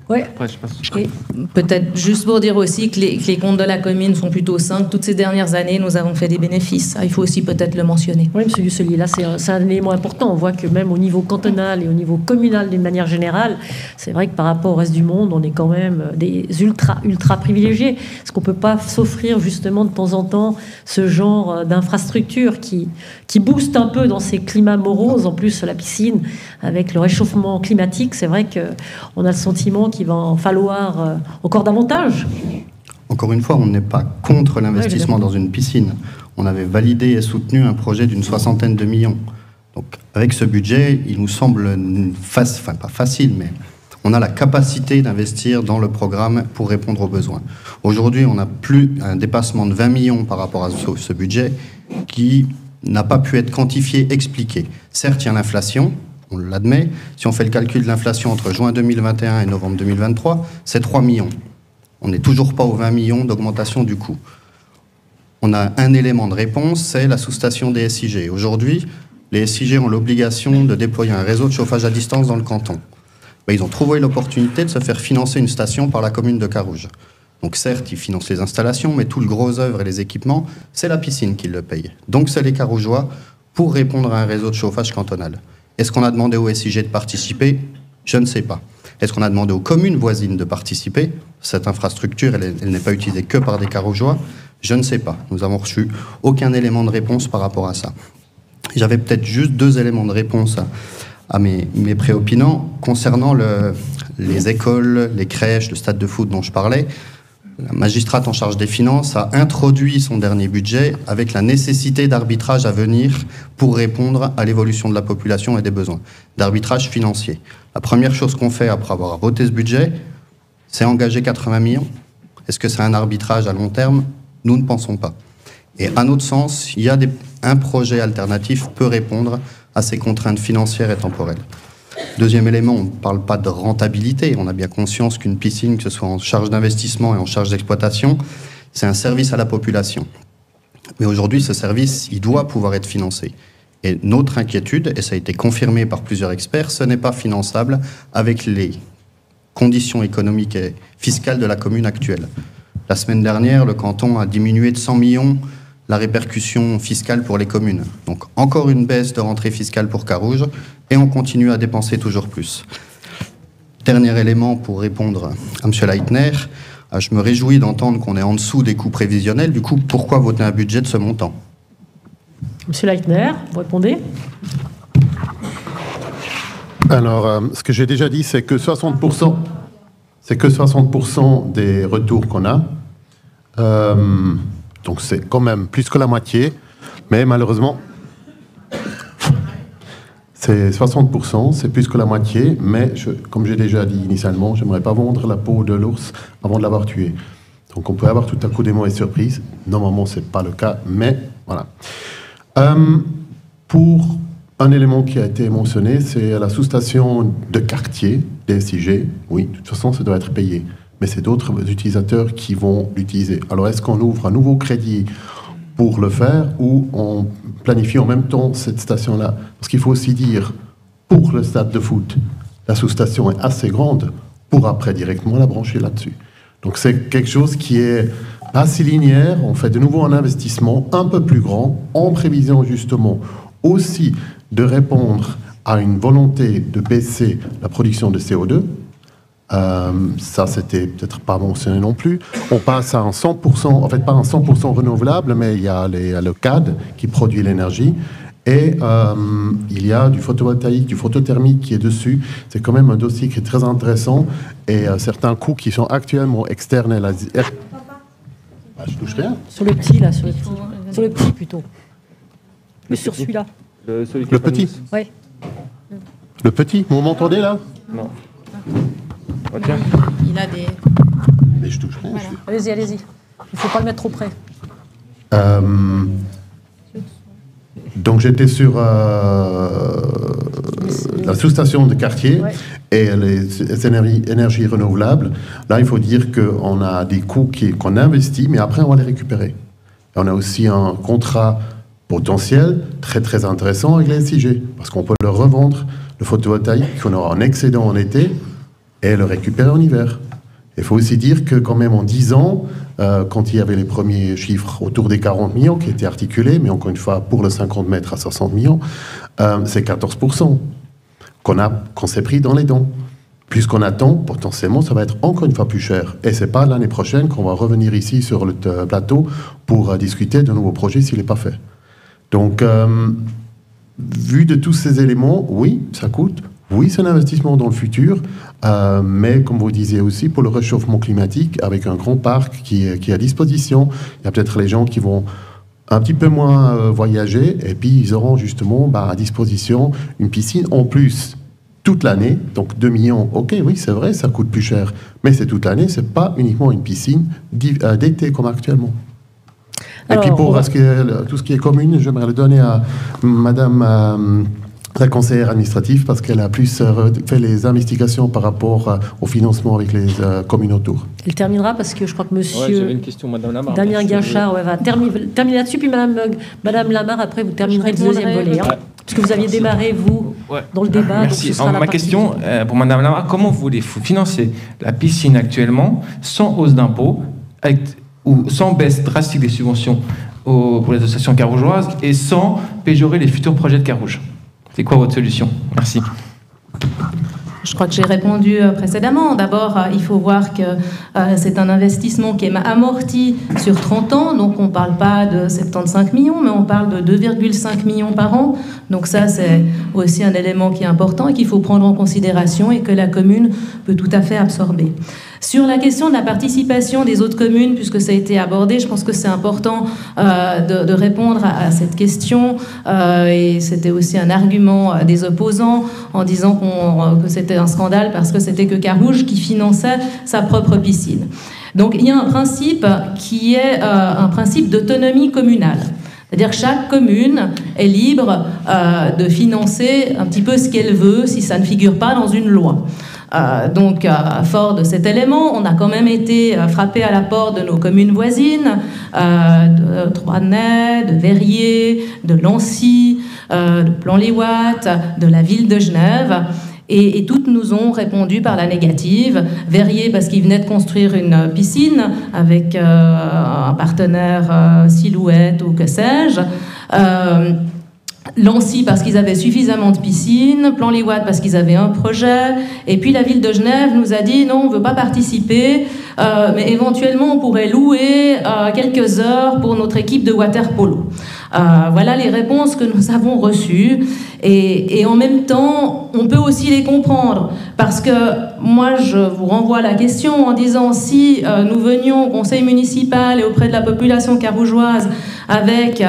Ouais. Après, je passe. Et peut-être juste pour dire aussi que les comptes de la commune sont plutôt sains. Toutes ces dernières années, nous avons fait des bénéfices. Il faut aussi peut-être le mentionner. Oui, M. Dussely, là, c'est un élément important. On voit que même au niveau cantonal et au niveau communal, d'une manière générale, c'est vrai que par rapport au reste du monde, on est quand même des ultra privilégiés. Parce qu'on ne peut pas s'offrir justement de temps en temps ce genre d'infrastructure qui booste un peu dans ces climats moroses. En plus, la piscine, avec le réchauffement climatique, c'est vrai qu'on a le sentiment qu'il va en falloir encore davantage. Encore une fois, on n'est pas contre l'investissement dans une piscine. On avait validé et soutenu un projet d'une 60aine de millions. Donc, avec ce budget, il nous semble pas facile, mais on a la capacité d'investir dans le programme pour répondre aux besoins. Aujourd'hui, on n'a plus un dépassement de 20 millions par rapport à ce budget qui n'a pas pu être quantifié, expliqué. Certes, il y a l'inflation, on l'admet. Si on fait le calcul de l'inflation entre juin 2021 et novembre 2023, c'est 3 millions. On n'est toujours pas aux 20 millions d'augmentation du coût. On a un élément de réponse, c'est la sous-station des SIG. Aujourd'hui, les SIG ont l'obligation de déployer un réseau de chauffage à distance dans le canton. Ils ont trouvé l'opportunité de se faire financer une station par la commune de Carouge. Donc certes, ils financent les installations, mais tout le gros œuvre et les équipements, c'est la piscine qui le paye. Donc c'est les Carougeois pour répondre à un réseau de chauffage cantonal. Est-ce qu'on a demandé aux SIG de participer? Je ne sais pas. Est-ce qu'on a demandé aux communes voisines de participer? Cette infrastructure, elle n'est pas utilisée que par des Carougeois. Je ne sais pas. Nous n'avons reçu aucun élément de réponse par rapport à ça. J'avais peut-être juste 2 éléments de réponse à mes préopinants concernant les écoles, les crèches, le stade de foot dont je parlais. La magistrate en charge des finances a introduit son dernier budget avec la nécessité d'arbitrage à venir pour répondre à l'évolution de la population et des besoins, d'arbitrage financier. La première chose qu'on fait après avoir voté ce budget, c'est engager 80 millions. Est-ce que c'est un arbitrage à long terme? Nous ne pensons pas. Et à notre sens, un projet alternatif peut répondre à ces contraintes financières et temporelles. Deuxième élément, on ne parle pas de rentabilité. On a bien conscience qu'une piscine, que ce soit en charge d'investissement et en charge d'exploitation, c'est un service à la population. Mais aujourd'hui, ce service, il doit pouvoir être financé. Et notre inquiétude, et ça a été confirmé par plusieurs experts, ce n'est pas finançable avec les conditions économiques et fiscales de la commune actuelle. La semaine dernière, le canton a diminué de 100 millions la répercussion fiscale pour les communes. Donc encore une baisse de rentrée fiscale pour Carouge, et on continue à dépenser toujours plus. Dernier élément pour répondre à M. Leitner, je me réjouis d'entendre qu'on est en dessous des coûts prévisionnels. Du coup, pourquoi voter un budget de ce montant? M. Leitner, vous répondez? Alors, ce que j'ai déjà dit, c'est que 60%, des retours qu'on a. Donc c'est quand même plus que la moitié, mais malheureusement, c'est 60%, c'est plus que la moitié, mais comme j'ai déjà dit initialement, je n'aimerais pas vendre la peau de l'ours avant de l'avoir tué. Donc on peut avoir tout à coup des mauvaises surprises. Normalement, ce n'est pas le cas, mais voilà. Pour un élément qui a été mentionné, c'est la sous-station de quartier des SIG. Oui, de toute façon, ça doit être payé. Mais c'est d'autres utilisateurs qui vont l'utiliser. Alors, est-ce qu'on ouvre un nouveau crédit pour le faire ou on planifie en même temps cette station-là? Parce qu'il faut aussi dire, pour le stade de foot, la sous-station est assez grande pour après directement la brancher là-dessus. Donc, c'est quelque chose qui est assez linéaire. On fait de nouveau un investissement un peu plus grand en prévision justement aussi de répondre à une volonté de baisser la production de CO2. Ça, c'était peut-être pas mentionné non plus. On passe à un 100%, en fait pas un 100% renouvelable, mais il y a le CAD qui produit l'énergie. Et il y a du photovoltaïque, du photothermique qui est dessus. C'est quand même un dossier qui est très intéressant. Et certains coûts qui sont actuellement externalisés. Ah, je touche rien. Sur le petit, là, sur le petit. Sur le petit, plutôt. Plus sur celui-là. Le petit. Oui. Le petit, vous m'entendez là? Non. Oh, tiens. Il a des... Mais je touche rien. Voilà. Allez-y, allez-y. Il ne faut pas le mettre trop près. Donc j'étais sur la sous-station de quartier et les énergies renouvelables. Là, il faut dire qu'on a des coûts qu'on investit, mais après, on va les récupérer. Et on a aussi un contrat potentiel très, très intéressant avec les SIG, parce qu'on peut le revendre, le photovoltaïque, qu'on aura en excédent en été, et le récupérer en hiver. Il faut aussi dire que quand même en 10 ans, quand il y avait les premiers chiffres autour des 40 millions qui étaient articulés, mais encore une fois, pour le 50 mètres à 60 millions, c'est 14% qu'on s'est pris dans les dents. Plus qu'on attend, potentiellement, ça va être encore une fois plus cher. Et ce n'est pas l'année prochaine qu'on va revenir ici sur le plateau pour discuter de nouveaux projets s'il n'est pas fait. Donc, vu de tous ces éléments, oui, ça coûte. Oui, c'est un investissement dans le futur, mais comme vous disiez aussi, pour le réchauffement climatique, avec un grand parc qui est à disposition, il y a peut-être les gens qui vont un petit peu moins voyager, et puis ils auront justement à disposition une piscine en plus toute l'année. Donc 2 millions, ok, oui, c'est vrai, ça coûte plus cher, mais c'est toute l'année, c'est pas uniquement une piscine d'été comme actuellement. Alors, et puis pour tout ce qui est commune, j'aimerais le donner à Madame... la conseillère administrative, parce qu'elle a plus fait les investigations par rapport au financement avec les communes autour. Elle terminera parce que je crois que monsieur j'avais une question, Madame Lamar, Damien Guinchard va terminer là-dessus, puis Madame Lamar, après vous terminerez le deuxième volet. Hein, parce que vous aviez démarré, vous, dans le débat. Merci. Donc ce sera ma question pour Madame Lamar, comment voulez-vous financer la piscine actuellement sans hausse d'impôts ou sans baisse drastique des subventions pour les associations carougeoises et sans péjorer les futurs projets de Carouge? C'est quoi votre solution? Merci. Je crois que j'ai répondu précédemment. D'abord, il faut voir que c'est un investissement qui est amorti sur 30 ans. Donc, on ne parle pas de 75 millions, mais on parle de 2,5 millions par an. Donc ça, c'est aussi un élément qui est important et qu'il faut prendre en considération et que la commune peut tout à fait absorber. Sur la question de la participation des autres communes, puisque ça a été abordé, je pense que c'est important de répondre à cette question. Et c'était aussi un argument des opposants en disant que c'était un scandale parce que c'était que Carouge qui finançait sa propre piscine. Donc il y a un principe qui est un principe d'autonomie communale. C'est-à-dire que chaque commune est libre de financer un petit peu ce qu'elle veut si ça ne figure pas dans une loi. Donc, fort de cet élément, on a quand même été frappé à la porte de nos communes voisines, de Troisnay, de Verrier, de Lancy, de Plan-les-Ouates, de la ville de Genève. Et toutes nous ont répondu par la négative. Verrier parce qu'il venait de construire une piscine avec un partenaire Silhouette ou que sais-je. Lancy parce qu'ils avaient suffisamment de piscines, Plan-les-Ouates parce qu'ils avaient un projet, et puis la ville de Genève nous a dit non, on ne veut pas participer, mais éventuellement on pourrait louer quelques heures pour notre équipe de water polo. Voilà les réponses que nous avons reçues, et en même temps on peut aussi les comprendre, parce que moi je vous renvoie la question en disant si nous venions au conseil municipal et auprès de la population carougeoise avec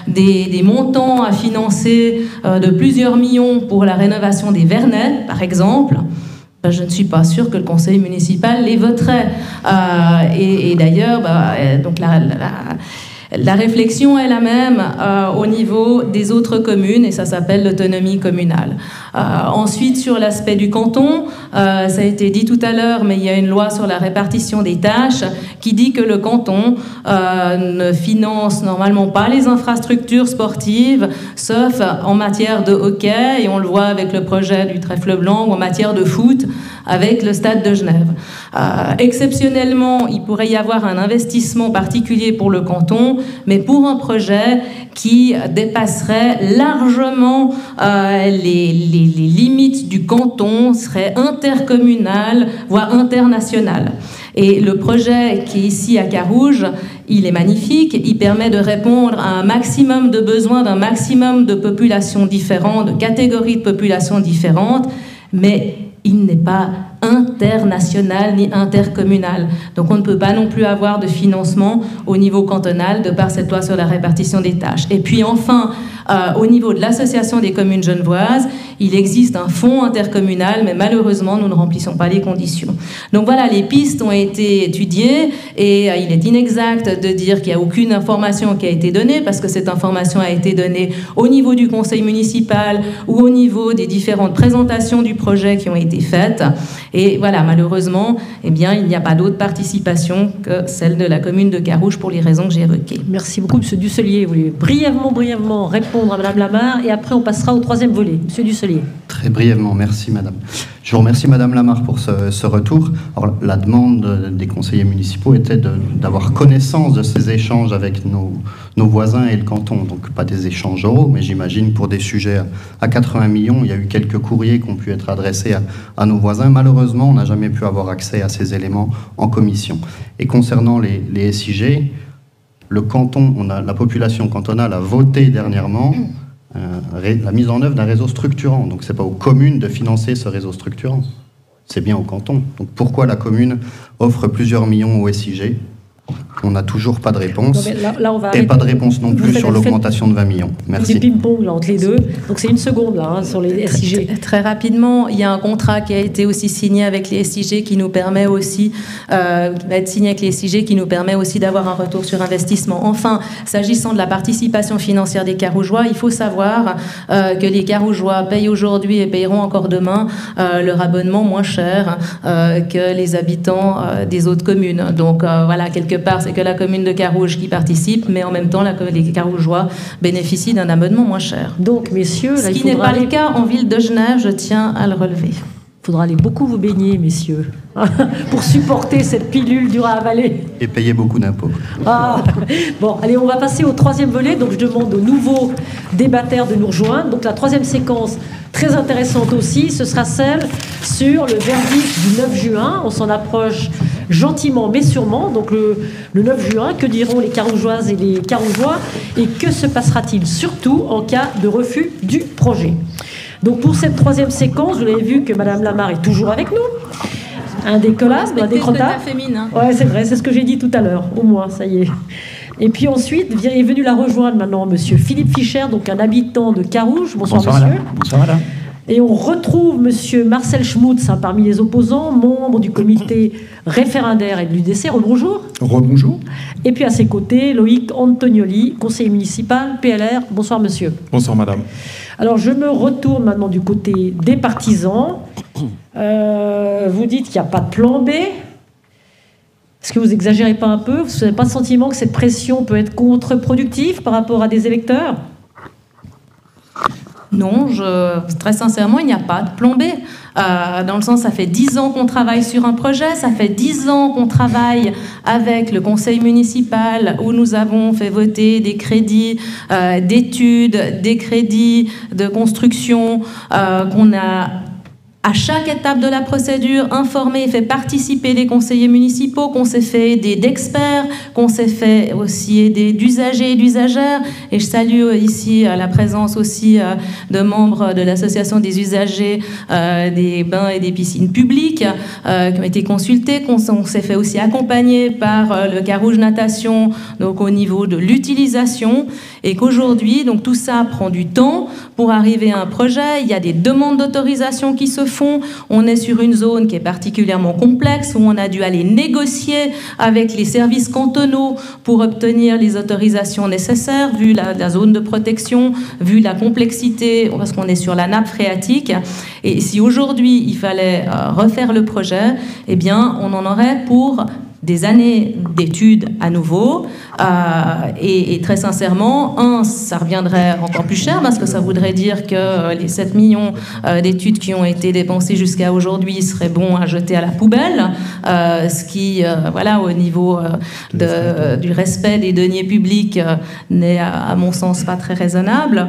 des montants à financer de plusieurs millions pour la rénovation des Vernets, par exemple, je ne suis pas sûre que le conseil municipal les voterait. Et d'ailleurs, donc la réflexion est la même au niveau des autres communes, et ça s'appelle l'autonomie communale. Ensuite, sur l'aspect du canton, ça a été dit tout à l'heure, mais il y a une loi sur la répartition des tâches qui dit que le canton ne finance normalement pas les infrastructures sportives, sauf en matière de hockey, et on le voit avec le projet du Trèfle Blanc, ou en matière de foot, avec le stade de Genève. Exceptionnellement, il pourrait y avoir un investissement particulier pour le canton, mais pour un projet qui dépasserait largement les limites du canton, serait intercommunal, voire international. Et le projet qui est ici à Carouge, il est magnifique, il permet de répondre à un maximum de besoins d'un maximum de populations différentes, de catégories de populations différentes, mais il n'est pas international ni intercommunal. Donc on ne peut pas non plus avoir de financement au niveau cantonal de par cette loi sur la répartition des tâches. Et puis enfin, au niveau de l'association des communes genevoises, il existe un fonds intercommunal, mais malheureusement, nous ne remplissons pas les conditions. Donc voilà, les pistes ont été étudiées et il est inexact de dire qu'il n'y a aucune information qui a été donnée, parce que cette information a été donnée au niveau du conseil municipal ou au niveau des différentes présentations du projet qui ont été faites. Et voilà, malheureusement, eh bien, il n'y a pas d'autre participation que celle de la commune de Carouge pour les raisons que j'ai évoquées. Merci beaucoup, M. Dusselier. Vous voulez brièvement répondre à Mme Lamarre et après on passera au troisième volet. M. Dusselier. Très brièvement, merci Madame. Je vous remercie Madame Lamarre pour ce retour. Alors, la demande des conseillers municipaux était d'avoir connaissance de ces échanges avec nos voisins et le canton. Donc pas des échanges oraux, mais j'imagine pour des sujets à 80 millions, il y a eu quelques courriers qui ont pu être adressés à nos voisins. Malheureusement, on n'a jamais pu avoir accès à ces éléments en commission. Et concernant les SIG, le canton, la population cantonale a voté dernièrement la mise en œuvre d'un réseau structurant. Donc ce n'est pas aux communes de financer ce réseau structurant, c'est bien au canton. Donc pourquoi la commune offre plusieurs millions au SIG ? On n'a toujours pas de réponse. Là, on va et pas de réponse non plus sur l'augmentation de 20 millions. Merci. Du ping-pong entre les deux. Donc c'est une seconde là, sur les SIG. Très rapidement, il y a un contrat qui a été aussi signé avec les SIG qui nous permet aussi d'avoir un retour sur investissement. Enfin, s'agissant de la participation financière des Carougeois, il faut savoir que les Carougeois payent aujourd'hui et paieront encore demain leur abonnement moins cher que les habitants des autres communes. Donc voilà, quelque part, c'est que la commune de Carouge qui participe, mais en même temps, les Carougeois bénéficient d'un abonnement moins cher. Donc, messieurs... Ce qui n'est pas le cas en ville de Genève, je tiens à le relever. Il faudra aller beaucoup vous baigner, messieurs, pour supporter cette pilule dure à avaler. Et payer beaucoup d'impôts. Ah, bon, allez, on va passer au troisième volet. Donc, je demande aux nouveaux débatteurs de nous rejoindre. Donc, la troisième séquence, très intéressante aussi, ce sera celle sur le verdict du 9 juin. On s'en approche gentiment mais sûrement. Donc le 9 juin, que diront les Carougeoises et les Carougeois et que se passera-t-il surtout en cas de refus du projet. Donc pour cette troisième séquence, vous l'avez vu que Mme Lamarre est toujours avec nous. Indécollable, indécrottable. Ouais, c'est vrai, c'est ce que j'ai dit tout à l'heure. Au moins, ça y est. Et puis ensuite, est venu la rejoindre maintenant Monsieur Philippe Fischer, donc un habitant de Carouge. Bonsoir monsieur. Madame. Bonsoir madame. Et on retrouve Monsieur Marcel Schmutz, parmi les opposants, membre du comité référendaire et de l'UDC. Rebonjour. Rebonjour. Et puis à ses côtés, Loïc Antonioli, conseiller municipal, PLR. Bonsoir monsieur. Bonsoir madame. Alors je me retourne maintenant du côté des partisans. Vous dites qu'il n'y a pas de plan B. Est-ce que vous exagérez pas un peu? Vous n'avez pas le sentiment que cette pression peut être contre-productive par rapport à des électeurs? Non, très sincèrement, il n'y a pas de plan B. Dans le sens, ça fait 10 ans qu'on travaille sur un projet, ça fait 10 ans qu'on travaille avec le conseil municipal où nous avons fait voter des crédits d'études, des crédits de construction, qu'on a à chaque étape de la procédure informé et fait participer les conseillers municipaux, qu'on s'est fait aider d'experts, qu'on s'est fait aussi aider d'usagers et d'usagères. Et je salue ici la présence aussi de membres de l'association des usagers des bains et des piscines publiques qui ont été consultés, qu'on s'est fait aussi accompagner par le Carouge Natation, donc au niveau de l'utilisation, et qu'aujourd'hui, donc tout ça prend du temps pour arriver à un projet. Il y a des demandes d'autorisation qui se font. On est sur une zone qui est particulièrement complexe, où on a dû aller négocier avec les services cantonaux pour obtenir les autorisations nécessaires, vu la zone de protection, vu la complexité, parce qu'on est sur la nappe phréatique. Et si aujourd'hui, il fallait refaire le projet, eh bien, on en aurait pour des années d'études à nouveau, et très sincèrement, ça reviendrait encore plus cher, parce que ça voudrait dire que les 7 millions d'études qui ont été dépensées jusqu'à aujourd'hui seraient bons à jeter à la poubelle, ce qui, voilà, au niveau du respect des deniers publics, n'est à mon sens pas très raisonnable.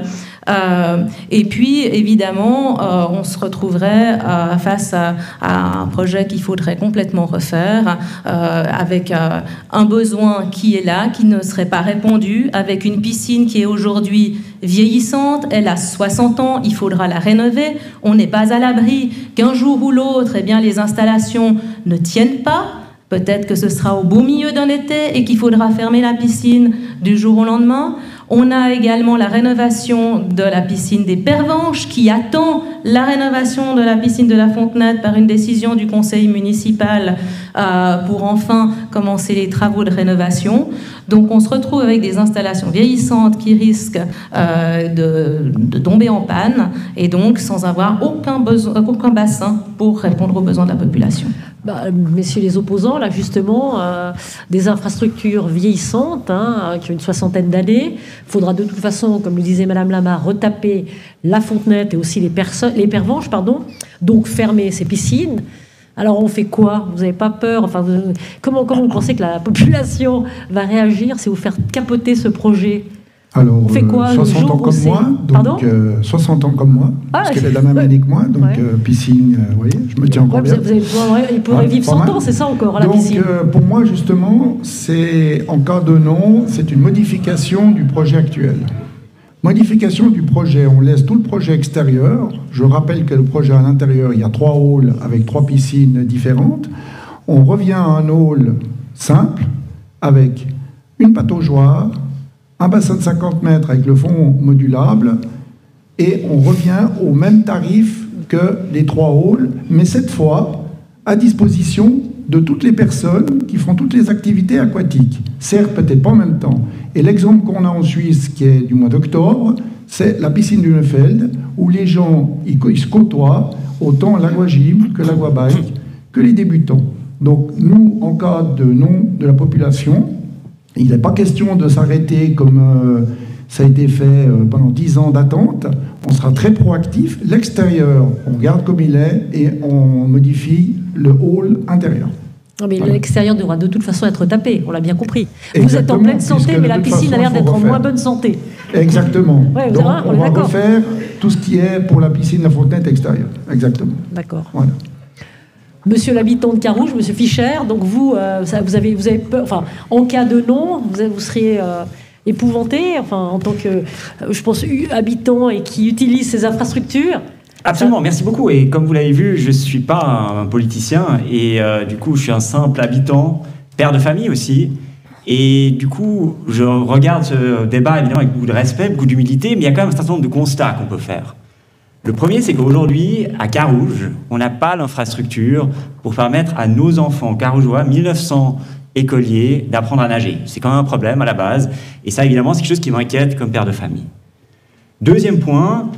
Et puis, évidemment, on se retrouverait face à un projet qu'il faudrait complètement refaire, avec un besoin qui est là, qui ne serait pas répondu, avec une piscine qui est aujourd'hui vieillissante, elle a 60 ans, il faudra la rénover. On n'est pas à l'abri qu'un jour ou l'autre, eh bien, les installations ne tiennent pas. Peut-être que ce sera au beau milieu d'un été et qu'il faudra fermer la piscine du jour au lendemain. On a également la rénovation de la piscine des Pervenches qui attend la rénovation de la piscine de la Fontenette par une décision du conseil municipal pour enfin commencer les travaux de rénovation. Donc on se retrouve avec des installations vieillissantes qui risquent de tomber en panne et donc sans avoir aucun bassin pour répondre aux besoins de la population. Messieurs les opposants, là justement, des infrastructures vieillissantes qui ont une soixantaine d'années. Il faudra de toute façon, comme le disait Madame Lamarre, retaper la Fontenette et aussi les Pervenches, donc fermer ces piscines. Alors on fait quoi? Vous n'avez pas peur? Comment vous pensez que la population va réagir si vous faites capoter ce projet? Alors, on fait quoi 60 ans comme moi, donc 60 ans comme moi, parce qu'elle est de la même année que moi, donc piscine, vous voyez, je me tiens encore bien. Il pourrait vivre 100 ans, c'est ça encore, la piscine. Donc pour moi, justement, c'est, en cas de non, c'est une modification du projet actuel. Modification du projet, on laisse tout le projet extérieur. Je rappelle que le projet à l'intérieur, il y a 3 halls avec 3 piscines différentes. On revient à un hall simple, avec une pataugeoire, un bassin de 50 mètres avec le fond modulable, et on revient au même tarif que les 3 halls, mais cette fois à disposition de toutes les personnes qui font toutes les activités aquatiques. Certes, peut-être pas en même temps. Et l'exemple qu'on a en Suisse, qui est du mois d'octobre, c'est la piscine du Neufeld, où les gens ils se côtoient, autant l'aquagym que l'aquabike, que les débutants. Donc nous, en cas de non de la population, il n'est pas question de s'arrêter comme ça a été fait pendant 10 ans d'attente. On sera très proactif. L'extérieur, on garde comme il est et on modifie le hall intérieur. Non, mais l'extérieur devra de toute façon être tapé, on l'a bien compris. Vous êtes en pleine santé, mais la piscine a l'air d'être en moins bonne santé. Exactement. Donc on va refaire tout ce qui est pour la piscine, la Fontenette extérieure. Exactement. D'accord. Voilà. Monsieur l'habitant de Carouge, Monsieur Fischer, donc vous avez peur, enfin, en cas de non, vous seriez épouvanté, enfin, en tant que, je pense, habitant et qui utilise ces infrastructures. Absolument, merci beaucoup. Et comme vous l'avez vu, je ne suis pas un politicien et du coup, je suis un simple habitant, père de famille aussi. Et du coup, je regarde ce débat évidemment avec beaucoup de respect, beaucoup d'humilité, mais il y a quand même un certain nombre de constats qu'on peut faire. Le premier, c'est qu'aujourd'hui, à Carouge, on n'a pas l'infrastructure pour permettre à nos enfants carougeois, 1900 écoliers, d'apprendre à nager. C'est quand même un problème à la base. Et ça, évidemment, c'est quelque chose qui m'inquiète comme père de famille. Deuxième point,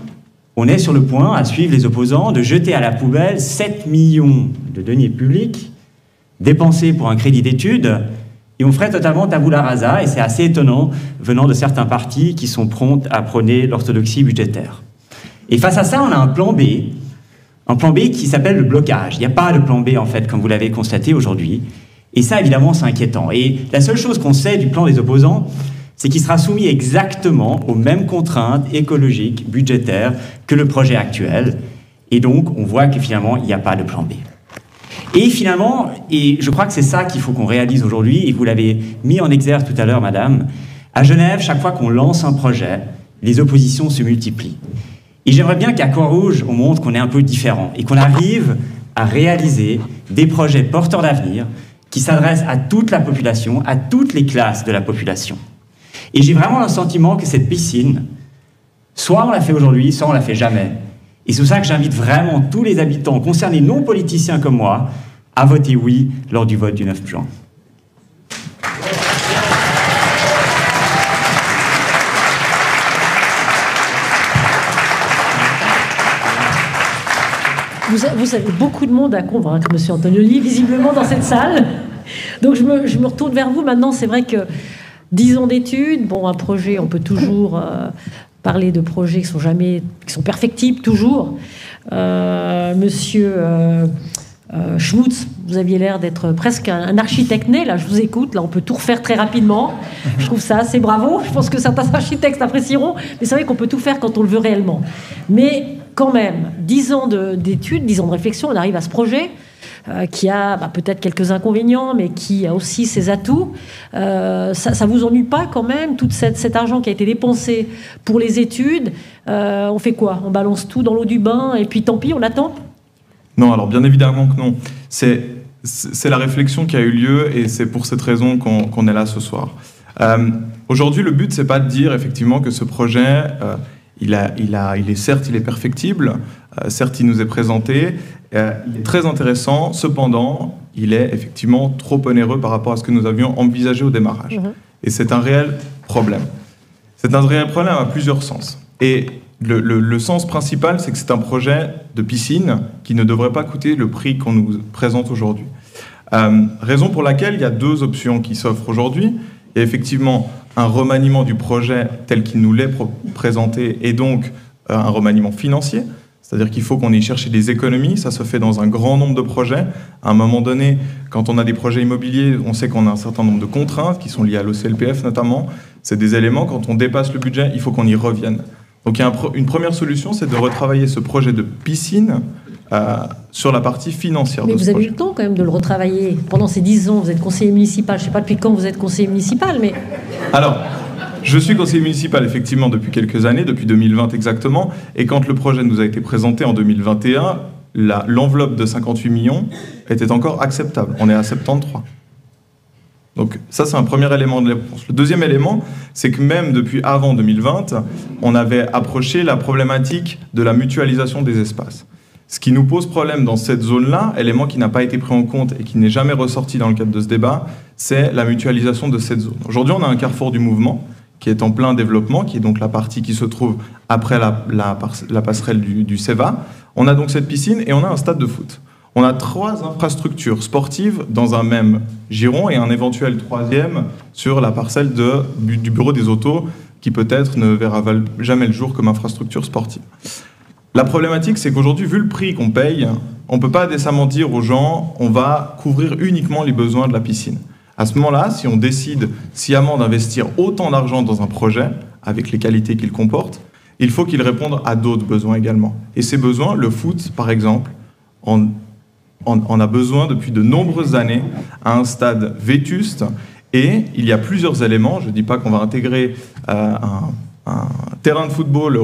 on est sur le point, à suivre les opposants, de jeter à la poubelle 7 millions de deniers publics dépensés pour un crédit d'études. Et on ferait totalement tabula rasa, et c'est assez étonnant venant de certains partis qui sont prompts à prôner l'orthodoxie budgétaire. Et face à ça, on a un plan B qui s'appelle le blocage. Il n'y a pas de plan B, en fait, comme vous l'avez constaté aujourd'hui. Et ça, évidemment, c'est inquiétant. Et la seule chose qu'on sait du plan des opposants, c'est qu'il sera soumis exactement aux mêmes contraintes écologiques, budgétaires, que le projet actuel. Et donc, on voit que finalement, il n'y a pas de plan B. Et finalement, et je crois que c'est ça qu'il faut qu'on réalise aujourd'hui, et vous l'avez mis en exergue tout à l'heure, madame, à Genève, chaque fois qu'on lance un projet, les oppositions se multiplient. Et j'aimerais bien qu'à Croix-Rouge, on montre qu'on est un peu différent et qu'on arrive à réaliser des projets porteurs d'avenir qui s'adressent à toute la population, à toutes les classes de la population. Et j'ai vraiment le sentiment que cette piscine, soit on la fait aujourd'hui, soit on la fait jamais. Et c'est pour ça que j'invite vraiment tous les habitants concernés, non politiciens comme moi, à voter oui lors du vote du 9 juin. Vous avez beaucoup de monde à convaincre, Monsieur Antonioli, visiblement dans cette salle. Donc je me retourne vers vous. Maintenant, c'est vrai que 10 ans d'études, bon, un projet, on peut toujours parler de projets qui sont perfectibles, toujours. Monsieur Schmutz, vous aviez l'air d'être presque un architecte né, là, je vous écoute, là, on peut tout refaire très rapidement. Je trouve ça assez bravo. Je pense que certains architectes apprécieront. Mais c'est vrai qu'on peut tout faire quand on le veut réellement. Mais quand même, 10 ans d'études, 10 ans de réflexion, on arrive à ce projet qui a peut-être quelques inconvénients, mais qui a aussi ses atouts. Ça vous ennuie pas quand même, tout cet argent qui a été dépensé pour les études? On fait quoi? On balance tout dans l'eau du bain et puis tant pis, on attend? Non, alors bien évidemment que non. C'est la réflexion qui a eu lieu et c'est pour cette raison qu'on est là ce soir. Aujourd'hui, le but, c'est pas de dire effectivement que ce projet, il est perfectible, certes il nous est présenté, il est très intéressant, cependant, il est effectivement trop onéreux par rapport à ce que nous avions envisagé au démarrage. Et c'est un réel problème. C'est un réel problème à plusieurs sens. Et le sens principal, c'est que c'est un projet de piscine qui ne devrait pas coûter le prix qu'on nous présente aujourd'hui. Raison pour laquelle il y a deux options qui s'offrent aujourd'hui. Il y a effectivement un remaniement du projet tel qu'il nous l'est présenté et donc un remaniement financier. C'est-à-dire qu'il faut qu'on y cherche des économies. Ça se fait dans un grand nombre de projets. À un moment donné, quand on a des projets immobiliers, on sait qu'on a un certain nombre de contraintes qui sont liées à l'OCLPF notamment. C'est des éléments, quand on dépasse le budget, il faut qu'on y revienne. Donc il y a une première solution, c'est de retravailler ce projet de piscine sur la partie financière. Mais vous avez eu le temps quand même de le retravailler. Pendant ces 10 ans, vous êtes conseiller municipal. Je ne sais pas depuis quand vous êtes conseiller municipal, mais... Alors, je suis conseiller municipal effectivement depuis quelques années, depuis 2020 exactement, et quand le projet nous a été présenté en 2021, l'enveloppe de 58 millions était encore acceptable. On est à 73. Donc ça, c'est un premier élément de la réponse. Le deuxième élément, c'est que même depuis avant 2020, on avait approché la problématique de la mutualisation des espaces. Ce qui nous pose problème dans cette zone-là, élément qui n'a pas été pris en compte et qui n'est jamais ressorti dans le cadre de ce débat, c'est la mutualisation de cette zone. Aujourd'hui, on a un carrefour du mouvement qui est en plein développement, qui est donc la partie qui se trouve après la passerelle du CEVA. On a donc cette piscine et on a un stade de foot. On a 3 infrastructures sportives dans un même giron et un éventuel 3e sur la parcelle du bureau des autos qui peut-être ne verra jamais le jour comme infrastructure sportive. La problématique, c'est qu'aujourd'hui, vu le prix qu'on paye, on ne peut pas décemment dire aux gens on va couvrir uniquement les besoins de la piscine. À ce moment-là, si on décide sciemment d'investir autant d'argent dans un projet, avec les qualités qu'il comporte, il faut qu'il réponde à d'autres besoins également. Et ces besoins, le foot, par exemple, on a besoin depuis de nombreuses années à un stade vétuste. Et il y a plusieurs éléments. Je ne dis pas qu'on va intégrer un terrain de football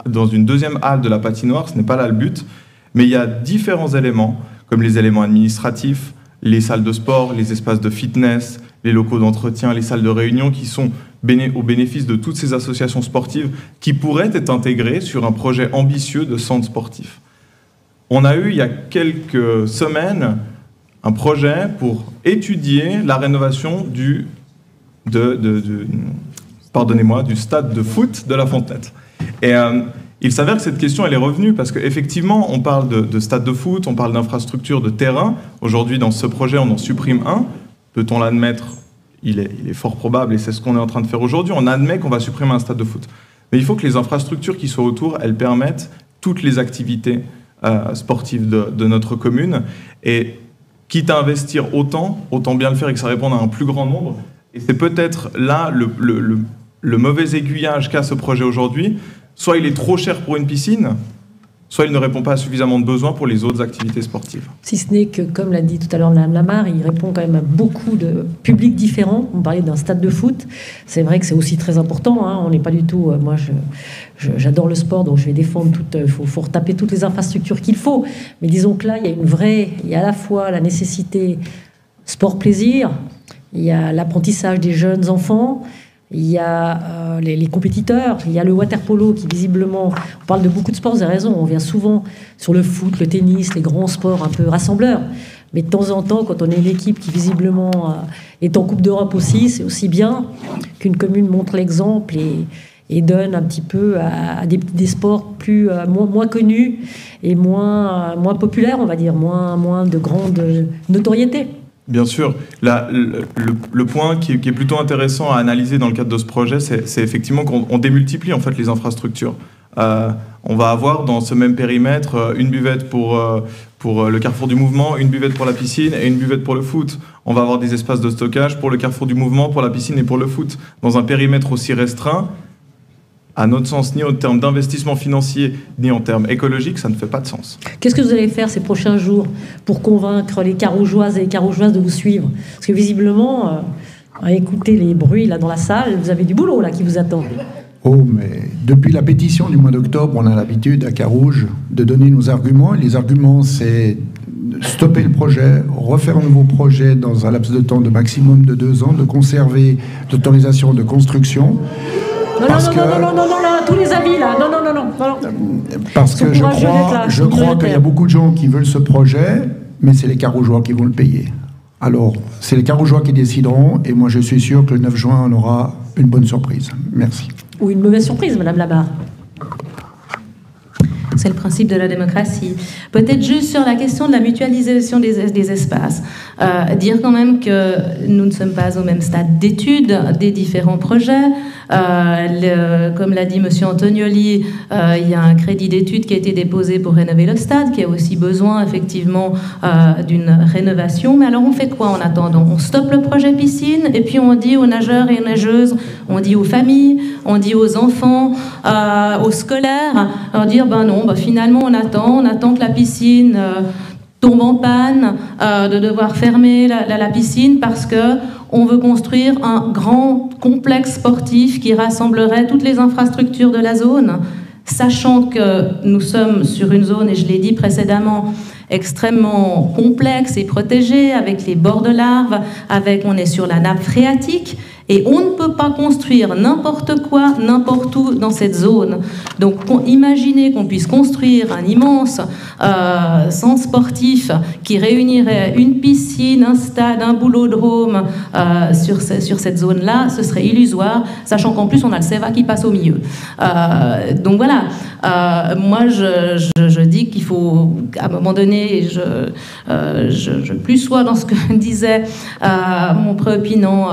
dans une deuxième halle de la patinoire, ce n'est pas là le but. Mais il y a différents éléments, comme les éléments administratifs, les salles de sport, les espaces de fitness, les locaux d'entretien, les salles de réunion qui sont au bénéfice de toutes ces associations sportives qui pourraient être intégrées sur un projet ambitieux de centre sportif. On a eu, il y a quelques semaines, un projet pour étudier la rénovation du stade de foot de la Fontenette. Et il s'avère que cette question, elle est revenue parce qu'effectivement, on parle de stade de foot, on parle d'infrastructure, de terrain. Aujourd'hui, dans ce projet, on en supprime un. Peut-on l'admettre? Il est fort probable, et c'est ce qu'on est en train de faire aujourd'hui. On admet qu'on va supprimer un stade de foot. Mais il faut que les infrastructures qui soient autour, elles permettent toutes les activités sportives de notre commune. Et quitte à investir autant bien le faire et que ça réponde à un plus grand nombre. Et c'est peut-être là le mauvais aiguillage qu'a ce projet aujourd'hui. Soit il est trop cher pour une piscine, soit il ne répond pas à suffisamment de besoins pour les autres activités sportives. Si ce n'est que, comme l'a dit tout à l'heure Mme Lamarre, il répond quand même à beaucoup de publics différents. On parlait d'un stade de foot. C'est vrai que c'est aussi très important. Hein. On n'est pas du tout... moi, j'adore le sport, donc je vais défendre il faut retaper toutes les infrastructures qu'il faut. Mais disons que là, il y a à la fois la nécessité sport-plaisir, il y a l'apprentissage des jeunes enfants, il y a les compétiteurs, il y a le water-polo qui visiblement... On parle de beaucoup de sports, vous avez raison, on vient souvent sur le foot, le tennis, les grands sports un peu rassembleurs. Mais de temps en temps, quand on est une équipe qui visiblement est en Coupe d'Europe aussi, c'est aussi bien qu'une commune montre l'exemple et donne un petit peu à des sports moins connus et moins populaires, on va dire, moins de grande notoriété. Bien sûr. Le point qui est plutôt intéressant à analyser dans le cadre de ce projet, c'est effectivement qu'on démultiplie en fait les infrastructures. On va avoir dans ce même périmètre une buvette pour le carrefour du mouvement, une buvette pour la piscine et une buvette pour le foot. On va avoir des espaces de stockage pour le carrefour du mouvement, pour la piscine et pour le foot. Dans un périmètre aussi restreint, à notre sens, ni en termes d'investissement financier, ni en termes écologiques, ça ne fait pas de sens. Qu'est-ce que vous allez faire ces prochains jours pour convaincre les Carougeoises et les Carougeoises de vous suivre? Parce que visiblement, à écouter les bruits là dans la salle, vous avez du boulot là qui vous attend. Oh, mais depuis la pétition du mois d'octobre, on a l'habitude à Carouge de donner nos arguments. Et les arguments, c'est stopper le projet, refaire un nouveau projet dans un laps de temps de maximum de 2 ans, de conserver l'autorisation de construction. Non, tous les avis là, non. Parce que je crois qu'il y a beaucoup de gens qui veulent ce projet, mais c'est les Carougeois qui vont le payer. Alors, c'est les Carougeois qui décideront, et moi je suis sûr que le 9 juin, on aura une bonne surprise. Merci. Ou une mauvaise surprise, Madame Labarre. C'est le principe de la démocratie. Peut-être juste sur la question de la mutualisation des espaces. Dire quand même que nous ne sommes pas au même stade d'étude des différents projets. Comme l'a dit M. Antonioli, il y a un crédit d'étude qui a été déposé pour rénover le stade, qui a aussi besoin effectivement d'une rénovation. Mais alors on fait quoi en attendant? On stoppe le projet piscine et puis on dit aux nageurs et aux nageuses, on dit aux familles, on dit aux enfants, aux scolaires, leur dire finalement on attend que la piscine tombe en panne, de devoir fermer la piscine parce que on veut construire un grand complexe sportif qui rassemblerait toutes les infrastructures de la zone, sachant que nous sommes sur une zone, et je l'ai dit précédemment, extrêmement complexe et protégée, avec les bords de larves, on est sur la nappe phréatique, et on ne peut pas construire n'importe quoi, n'importe où dans cette zone. Donc imaginez qu'on puisse construire un immense centre sportif qui réunirait une piscine, un stade, un boulodrome sur cette zone-là, ce serait illusoire, sachant qu'en plus on a le CEVA qui passe au milieu. Donc voilà, moi je dis qu'il faut, à un moment donné, je plus sois dans ce que disait mon préopinant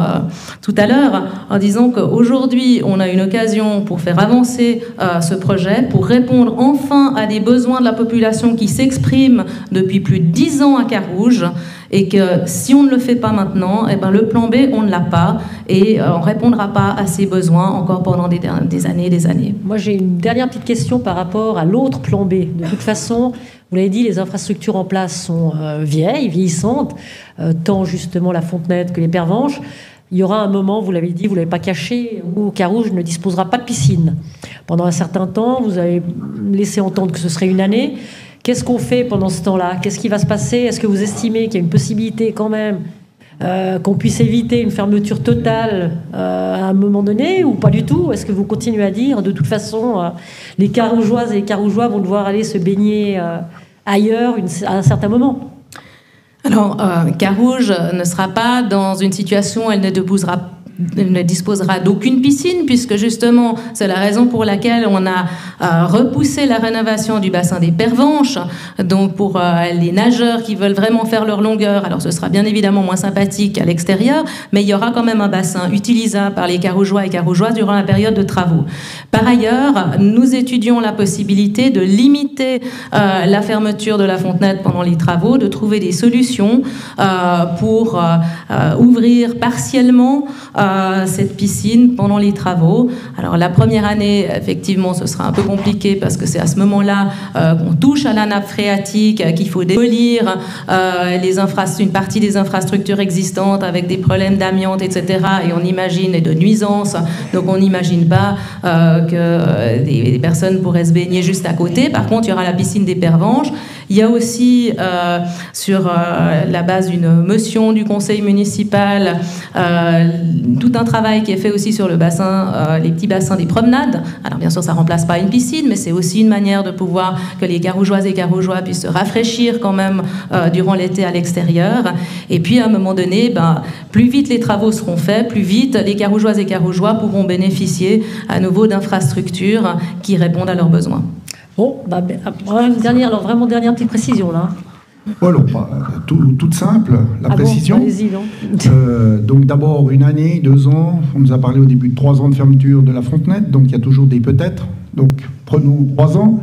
tout à l'heure, en disant qu'aujourd'hui, on a une occasion pour faire avancer ce projet, pour répondre enfin à des besoins de la population qui s'expriment depuis plus de 10 ans à Carouge, et que si on ne le fait pas maintenant, le plan B, on ne l'a pas, et on ne répondra pas à ces besoins encore pendant des années et des années. Moi, j'ai une dernière petite question par rapport à l'autre plan B. De toute façon, vous l'avez dit, les infrastructures en place sont vieillissantes, tant justement la Fontenette que les Pervenches. Il y aura un moment, vous l'avez dit, vous ne l'avez pas caché, où Carouge ne disposera pas de piscine. Pendant un certain temps, vous avez laissé entendre que ce serait une année. Qu'est-ce qu'on fait pendant ce temps-là? Qu'est-ce qui va se passer? Est-ce que vous estimez qu'il y a une possibilité quand même qu'on puisse éviter une fermeture totale à un moment donné, ou pas du tout? Est-ce que vous continuez à dire, de toute façon, les Carougeoises et les Carougeois vont devoir aller se baigner ailleurs à un certain moment? Alors, Carouge ne sera pas dans une situation où elle ne disposera d'aucune piscine, puisque justement, c'est la raison pour laquelle on a repoussé la rénovation du bassin des Pervenches. Donc, pour les nageurs qui veulent vraiment faire leur longueur, alors ce sera bien évidemment moins sympathique à l'extérieur, mais il y aura quand même un bassin utilisable par les Carougeois et Carougeoises durant la période de travaux. Par ailleurs, nous étudions la possibilité de limiter la fermeture de la Fontenette pendant les travaux, de trouver des solutions pour ouvrir partiellement cette piscine pendant les travaux. Alors la première année, effectivement, ce sera un peu compliqué parce que c'est à ce moment-là qu'on touche à la nappe phréatique, qu'il faut démolir une partie des infrastructures existantes avec des problèmes d'amiante, etc. Et on imagine, et de nuisances, donc on n'imagine pas que des personnes pourraient se baigner juste à côté. Par contre, il y aura la piscine des Pervenches. Il y a aussi, sur la base d'une motion du conseil municipal, tout un travail qui est fait aussi sur le bassin, les petits bassins des promenades. Alors bien sûr, ça ne remplace pas une piscine, mais c'est aussi une manière de pouvoir que les Carougeoises et Carougeois puissent se rafraîchir quand même durant l'été à l'extérieur. Et puis à un moment donné, plus vite les travaux seront faits, plus vite les Carougeoises et Carougeois pourront bénéficier à nouveau d'infrastructures qui répondent à leurs besoins. Bon, vraiment dernière petite précision là. Voilà, toute simple, la précision. Bon, allez-y, non. Donc d'abord, 1 année, 2 ans, on nous a parlé au début de 3 ans de fermeture de la Fontenette, donc il y a toujours des peut-être. Donc, prenons 3 ans.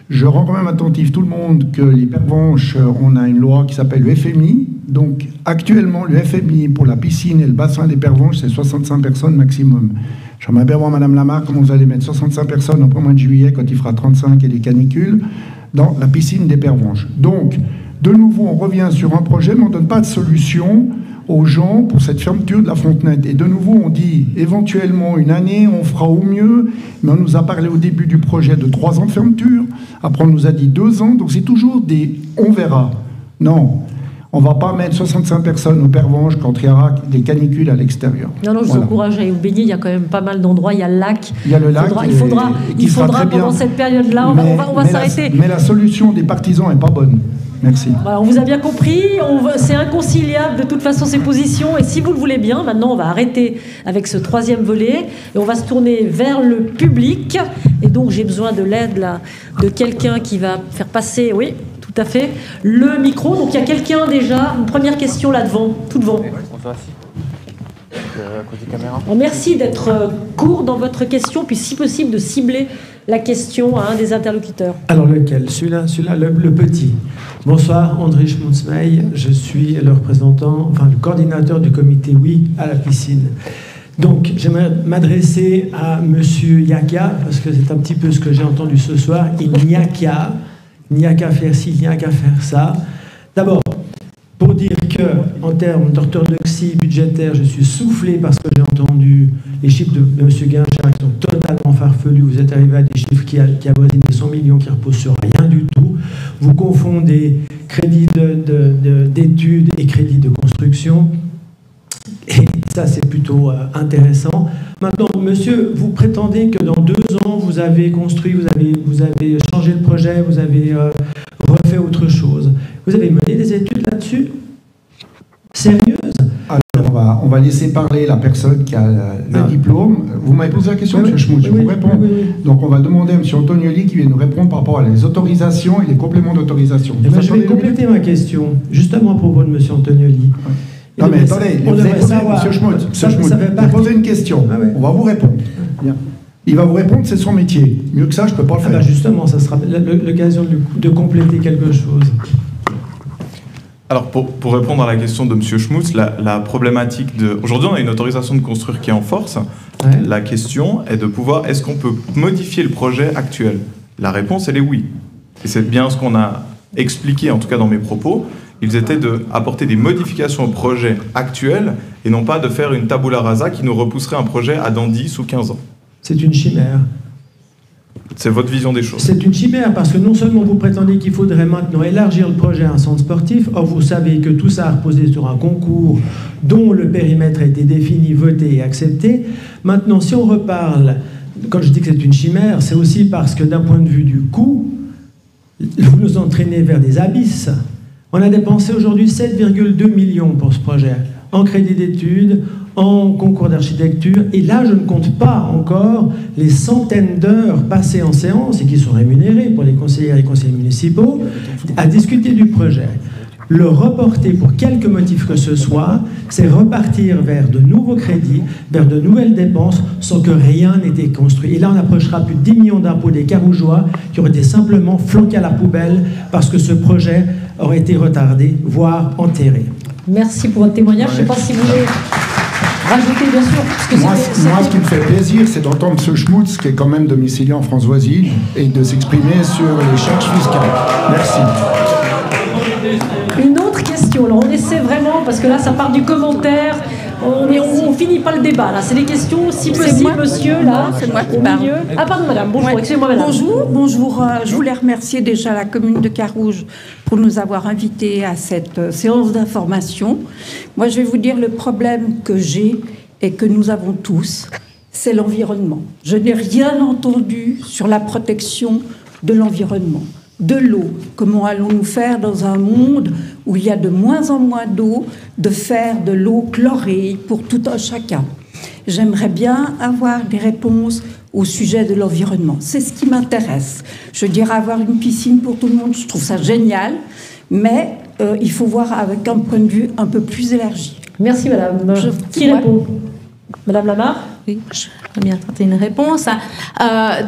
Je rends quand même attentif tout le monde que les pervenches, on a une loi qui s'appelle le FMI. Donc, actuellement, le FMI pour la piscine et le bassin des pervenches, c'est 65 personnes maximum. J'aimerais bien voir, Madame Lamarre, comment vous allez mettre 65 personnes au mois de juillet, quand il fera 35 et les canicules, dans la piscine des pervenches. Donc, de nouveau, on revient sur un projet, mais on ne donne pas de solution aux gens pour cette fermeture de la fontenette. Et de nouveau, on dit éventuellement une année, on fera au mieux, mais on nous a parlé au début du projet de 3 ans de fermeture, après on nous a dit 2 ans, donc c'est toujours des « on verra ». Non, on ne va pas mettre 65 personnes au pervenche quand il y aura des canicules à l'extérieur. Non, je vous encourage à y baigner, il y a quand même pas mal d'endroits, il y a le lac. Il y a le lac. Il faudra pendant cette période-là, on va s'arrêter. Mais la solution des partisans n'est pas bonne. Merci. Voilà, on vous a bien compris, c'est inconciliable de toute façon ces positions, et si vous le voulez bien, maintenant on va arrêter avec ce 3e volet, et on va se tourner vers le public, et donc j'ai besoin de l'aide là, de quelqu'un qui va faire passer, oui, tout à fait, le micro. Donc il y a quelqu'un déjà, une première question là devant, tout devant. Côté caméra. Merci d'être court dans votre question, puis si possible de cibler la question à un des interlocuteurs. Alors lequel? Celui-là, le petit. Bonsoir, André Schmutzmey, je suis le représentant, enfin le coordinateur du comité Oui à la piscine. Donc j'aimerais m'adresser à Monsieur Yaka, parce que c'est un petit peu ce que j'ai entendu ce soir. Il n'y a qu'à faire ci, il n'y a qu'à faire ça. D'abord, pour dire qu'en termes d'orthodoxie budgétaire, je suis soufflé parce que j'ai entendu les chiffres de M. Guinchard qui sont totalement farfelus. Vous êtes arrivé à des chiffres qui avoisinent les 100 millions, qui reposent sur rien du tout. Vous confondez crédits d'études et crédits de construction. Et ça, c'est plutôt intéressant. Maintenant, monsieur, vous prétendez que dans 2 ans, vous avez construit, vous avez changé le projet, vous avez refait autre chose. Vous avez mené des études là-dessus? Sérieuses? Alors, on va laisser parler la personne qui a le diplôme. Vous m'avez posé la question, M. Schmutz, je vous réponds. Oui. Donc, on va demander à M. Antonioli qui vient nous répondre par rapport à les autorisations et les compléments d'autorisation. Je vais compléter ma question, justement à propos de M. Antonioli. Non, mais attendez, vous avez posé, M. Schmutz, vous posez une question, on va vous répondre. Bien. Il va vous répondre, c'est son métier. Mieux que ça, je ne peux pas le faire. Justement, ça sera l'occasion de compléter quelque chose. Alors, pour répondre à la question de M. Schmutz, la problématique de... Aujourd'hui, on a une autorisation de construire qui est en force. Ouais. La question est de pouvoir... Est-ce qu'on peut modifier le projet actuel? La réponse, elle est oui. Et c'est bien ce qu'on a expliqué, en tout cas dans mes propos. Ils étaient d'apporter des modifications au projet actuel et non pas de faire une tabula rasa qui nous repousserait un projet à dans 10 ou 15 ans. C'est une chimère. C'est votre vision des choses. C'est une chimère parce que non seulement vous prétendez qu'il faudrait maintenant élargir le projet à un centre sportif, or vous savez que tout ça a reposé sur un concours dont le périmètre a été défini, voté et accepté. Maintenant, si on reparle, quand je dis que c'est une chimère, c'est aussi parce que d'un point de vue du coût, vous nous entraînez vers des abysses. On a dépensé aujourd'hui 7,2 millions pour ce projet, en crédit d'études, en concours d'architecture, et là je ne compte pas encore les centaines d'heures passées en séance et qui sont rémunérées pour les conseillères et conseillers municipaux à discuter du projet. Le reporter pour quelque motif que ce soit, c'est repartir vers de nouveaux crédits, vers de nouvelles dépenses, sans que rien n'ait été construit. Et là, on approchera plus de 10 millions d'impôts des Carougeois qui auraient été simplement flanqués à la poubelle parce que ce projet aurait été retardé, voire enterré. Merci pour votre témoignage. Je ne sais pas si vous voulez rajouter, bien sûr. Parce que moi, ce qui me fait plaisir, c'est d'entendre M. Schmutz, qui est quand même domicilié en France voisine, et de s'exprimer sur les charges fiscales. Merci. Une autre question, alors on essaie vraiment, parce que là ça part du commentaire, on finit pas le débat, là c'est des questions, si possible, monsieur, là, c'est moi qui au parle. milieu. Ah pardon madame, bonjour, Ouais. excusez-moi madame. Bonjour, je voulais remercier déjà la commune de Carouge pour nous avoir invités à cette séance d'information. Moi je vais vous dire le problème que j'ai et que nous avons tous, c'est l'environnement. Je n'ai rien entendu sur la protection de l'environnement. De l'eau, comment allons-nous faire dans un monde où il y a de moins en moins d'eau, de faire de l'eau chlorée pour tout un chacun? J'aimerais bien avoir des réponses au sujet de l'environnement. C'est ce qui m'intéresse. Je dirais avoir une piscine pour tout le monde, je trouve ça génial, mais il faut voir avec un point de vue un peu plus élargi. Merci madame. Qui répond? Madame Lamarre? Oui, je vais bien tenter une réponse.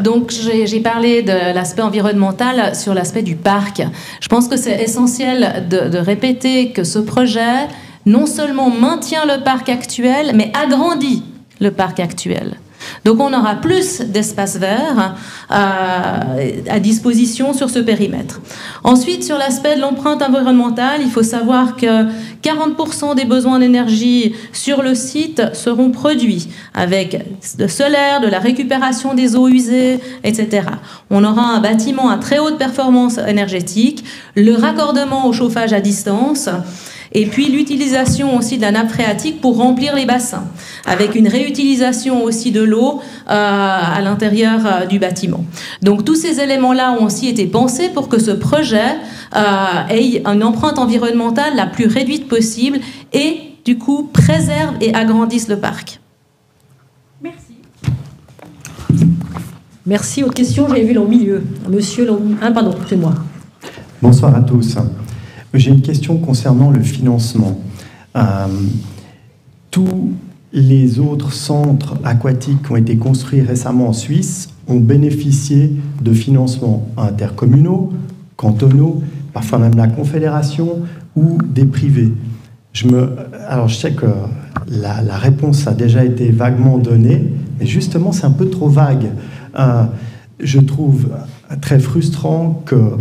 Donc, j'ai parlé de l'aspect environnemental sur l'aspect du parc. Je pense que c'est essentiel de répéter que ce projet non seulement maintient le parc actuel, mais agrandit le parc actuel. Donc on aura plus d'espaces verts à disposition sur ce périmètre. Ensuite, sur l'aspect de l'empreinte environnementale, il faut savoir que 40% des besoins d'énergie sur le site seront produits avec le solaire, de la récupération des eaux usées, etc. On aura un bâtiment à très haute performance énergétique, le raccordement au chauffage à distance, et puis l'utilisation aussi de la nappe phréatique pour remplir les bassins, avec une réutilisation aussi de l'eau à l'intérieur du bâtiment. Donc tous ces éléments-là ont aussi été pensés pour que ce projet ait une empreinte environnementale la plus réduite possible et du coup préserve et agrandisse le parc. Merci. Merci. Autre question, j'avais vu là au milieu. Monsieur, pardon, c'est moi. Bonsoir à tous. J'ai une question concernant le financement. Tous les autres centres aquatiques qui ont été construits récemment en Suisse ont bénéficié de financements intercommunaux, cantonaux, parfois même la Confédération ou des privés. Alors je sais que la réponse a déjà été vaguement donnée, mais justement c'est un peu trop vague. Je trouve très frustrant que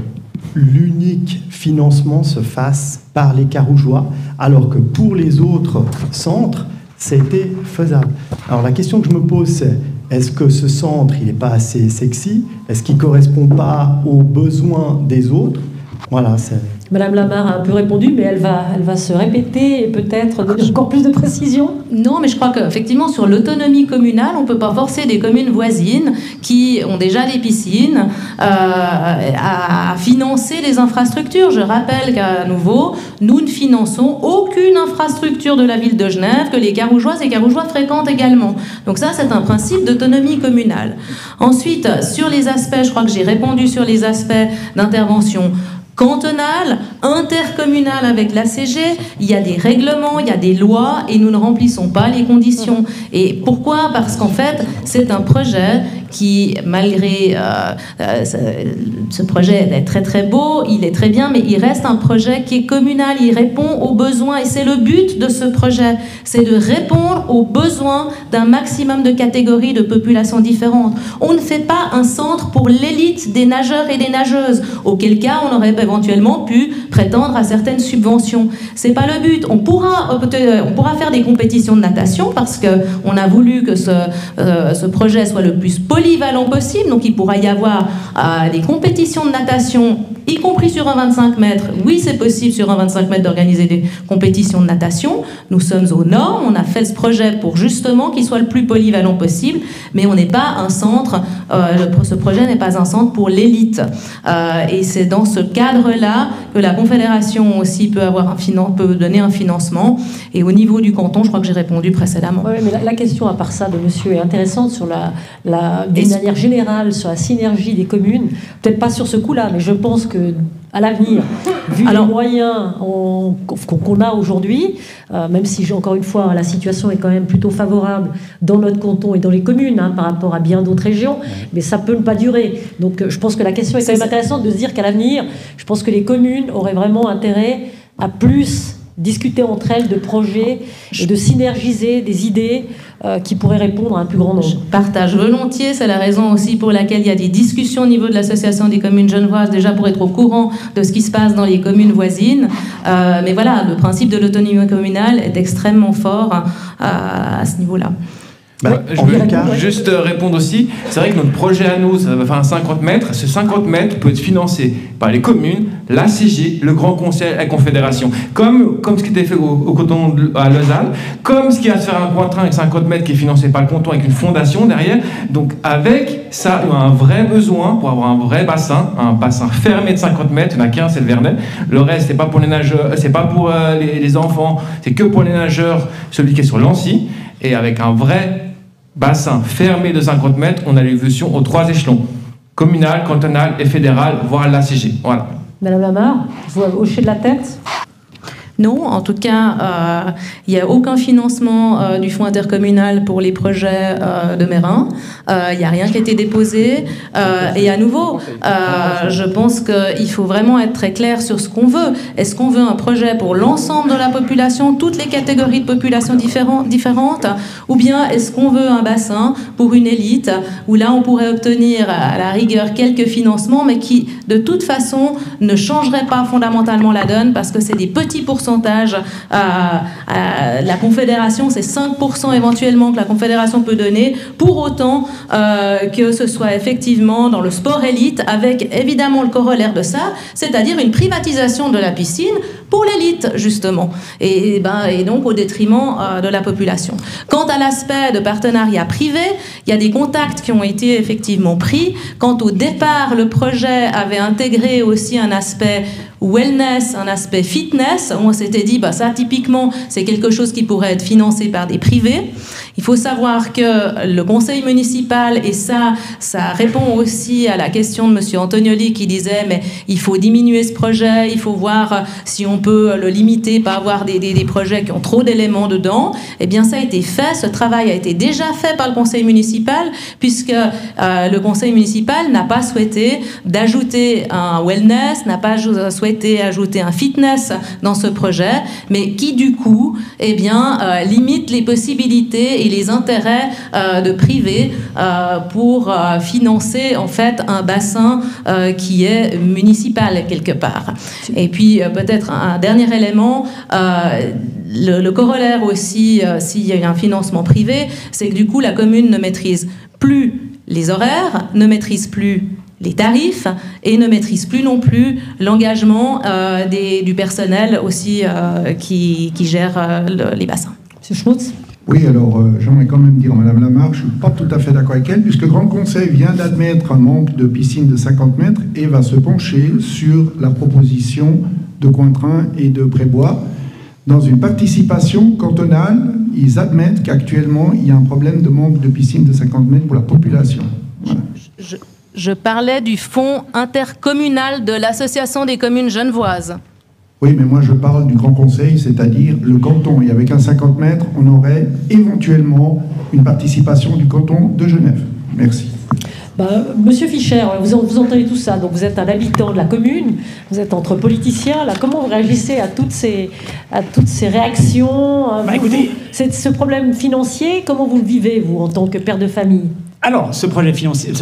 l'unique financement se fasse par les Carougeois, alors que pour les autres centres, c'était faisable. Alors la question que je me pose, c'est est-ce que ce centre, il n'est pas assez sexy? Est-ce qu'il ne correspond pas aux besoins des autres? Voilà, c'est... Madame Lamarre a un peu répondu, mais elle va se répéter et peut-être donner encore plus de précision. Non, mais je crois qu'effectivement, sur l'autonomie communale, on ne peut pas forcer des communes voisines qui ont déjà des piscines à financer les infrastructures. Je rappelle qu'à nouveau, nous ne finançons aucune infrastructure de la ville de Genève que les Carougeoises et Carougeois fréquentent également. Donc ça, c'est un principe d'autonomie communale. Ensuite, sur les aspects, je crois que j'ai répondu sur les aspects d'intervention cantonale, intercommunale avec l'ACG, il y a des règlements, il y a des lois et nous ne remplissons pas les conditions. Et pourquoi? Parce qu'en fait, c'est un projet qui, malgré ce projet est très très beau, il est très bien, mais il reste un projet qui est communal, il répond aux besoins et c'est le but de ce projet, c'est de répondre aux besoins d'un maximum de catégories de populations différentes. On ne fait pas un centre pour l'élite des nageurs et des nageuses, auquel cas on aurait éventuellement pu prétendre à certaines subventions. C'est pas le but. On pourra faire des compétitions de natation parce qu'on a voulu que ce projet soit le plus polyvalent possible. Donc il pourra y avoir des compétitions de natation, y compris sur un 25 mètres. Oui, c'est possible sur un 25 mètres d'organiser des compétitions de natation. Nous sommes aux normes. On a fait ce projet pour justement qu'il soit le plus polyvalent possible. Mais on n'est pas un centre. Ce projet n'est pas un centre pour l'élite. Et c'est dans ce cadre-là que la Confédération aussi peut donner un financement. Et au niveau du canton, je crois que j'ai répondu précédemment. Oui, mais la question à part ça de monsieur est intéressante sur d'une manière générale sur la synergie des communes. Peut-être pas sur ce coup-là, mais je pense que à l'avenir, vu les moyens qu'on a aujourd'hui, même si encore une fois la situation est quand même plutôt favorable dans notre canton et dans les communes par rapport à bien d'autres régions, mais ça peut ne pas durer. Donc je pense que la question est quand même intéressante de se dire qu'à l'avenir, je pense que les communes auraient vraiment intérêt à plus discuter entre elles de projets et de synergiser des idées qui pourraient répondre à un plus grand nombre. Je partage volontiers, c'est la raison aussi pour laquelle il y a des discussions au niveau de l'association des communes genevoises, déjà pour être au courant de ce qui se passe dans les communes voisines. Mais voilà, le principe de l'autonomie communale est extrêmement fort à ce niveau-là. Je veux juste répondre aussi. C'est vrai que notre projet à nous, ça va faire un 50 mètres. Ce 50 mètres peut être financé par les communes, l'ACG, le Grand Conseil et la Confédération. Comme ce qui était fait au canton à Lausanne, comme ce qui va se faire un point de train avec 50 mètres qui est financé par le canton avec une fondation derrière. Donc avec ça, il y a un vrai besoin pour avoir un vrai bassin, un bassin fermé de 50 mètres. Il n'y en a qu'un, c'est le Vernet. Le reste, c'est pas pour les nageurs, c'est pas pour les enfants, c'est que pour les nageurs, celui qui est sur Lancy. Et avec un vrai bassin fermé de 50 mètres, on a l'évolution aux 3 échelons, communal, cantonal et fédéral, voire l'ACG. Voilà. Madame Lamarre, vous hochez de la tête? Non, en tout cas, il n'y a aucun financement du fonds intercommunal pour les projets de Meyrin. Il n'y a rien qui a été déposé. Et à nouveau, je pense qu'il faut vraiment être très clair sur ce qu'on veut. Est-ce qu'on veut un projet pour l'ensemble de la population, toutes les catégories de population différentes, ou bien est-ce qu'on veut un bassin pour une élite, où là on pourrait obtenir à la rigueur quelques financements, mais qui de toute façon ne changerait pas fondamentalement la donne, parce que c'est des petits pourcentages. La Confédération, c'est 5% éventuellement que la Confédération peut donner, pour autant que ce soit effectivement dans le sport élite, avec évidemment le corollaire de ça, c'est-à-dire une privatisation de la piscine pour l'élite, justement, et donc au détriment de la population. Quant à l'aspect de partenariat privé, il y a des contacts qui ont été effectivement pris. Quand au départ, le projet avait intégré aussi un aspect wellness, un aspect fitness, on s'était dit, ça typiquement, c'est quelque chose qui pourrait être financé par des privés. Il faut savoir que le conseil municipal, et ça répond aussi à la question de M. Antonioli qui disait, mais il faut diminuer ce projet, il faut voir si on peut le limiter, pas avoir des projets qui ont trop d'éléments dedans. Eh bien, ça a été fait, ce travail a été déjà fait par le conseil municipal, puisque le conseil municipal n'a pas souhaité d'ajouter un wellness, n'a pas souhaité ajouter un fitness dans ce projet, mais qui du coup limite les possibilités et les intérêts de privé pour financer en fait un bassin qui est municipal quelque part. Et puis peut-être un dernier élément, le corollaire aussi, s'il y a un financement privé, c'est que du coup la commune ne maîtrise plus les horaires, ne maîtrise plus les tarifs et ne maîtrise plus non plus l'engagement du personnel aussi qui gère les bassins. Monsieur Schmutz. Oui, alors j'aimerais quand même dire à Mme Lamarre, je ne suis pas tout à fait d'accord avec elle, puisque le Grand Conseil vient d'admettre un manque de piscine de 50 mètres et va se pencher sur la proposition de Cointrin et de Prébois. Dans une participation cantonale, ils admettent qu'actuellement, il y a un problème de manque de piscine de 50 mètres pour la population. Voilà. Je parlais du fonds intercommunal de l'Association des communes genevoises. Oui, mais moi je parle du Grand Conseil, c'est-à-dire le canton. Et avec un 50 mètres, on aurait éventuellement une participation du canton de Genève. Merci. Monsieur Fischer, vous entendez tout ça, donc vous êtes un habitant de la commune, vous êtes entre politiciens, là, comment vous réagissez à toutes ces réactions écoutez, ce problème financier, comment vous le vivez, vous, en tant que père de famille? Alors, ce projet financier,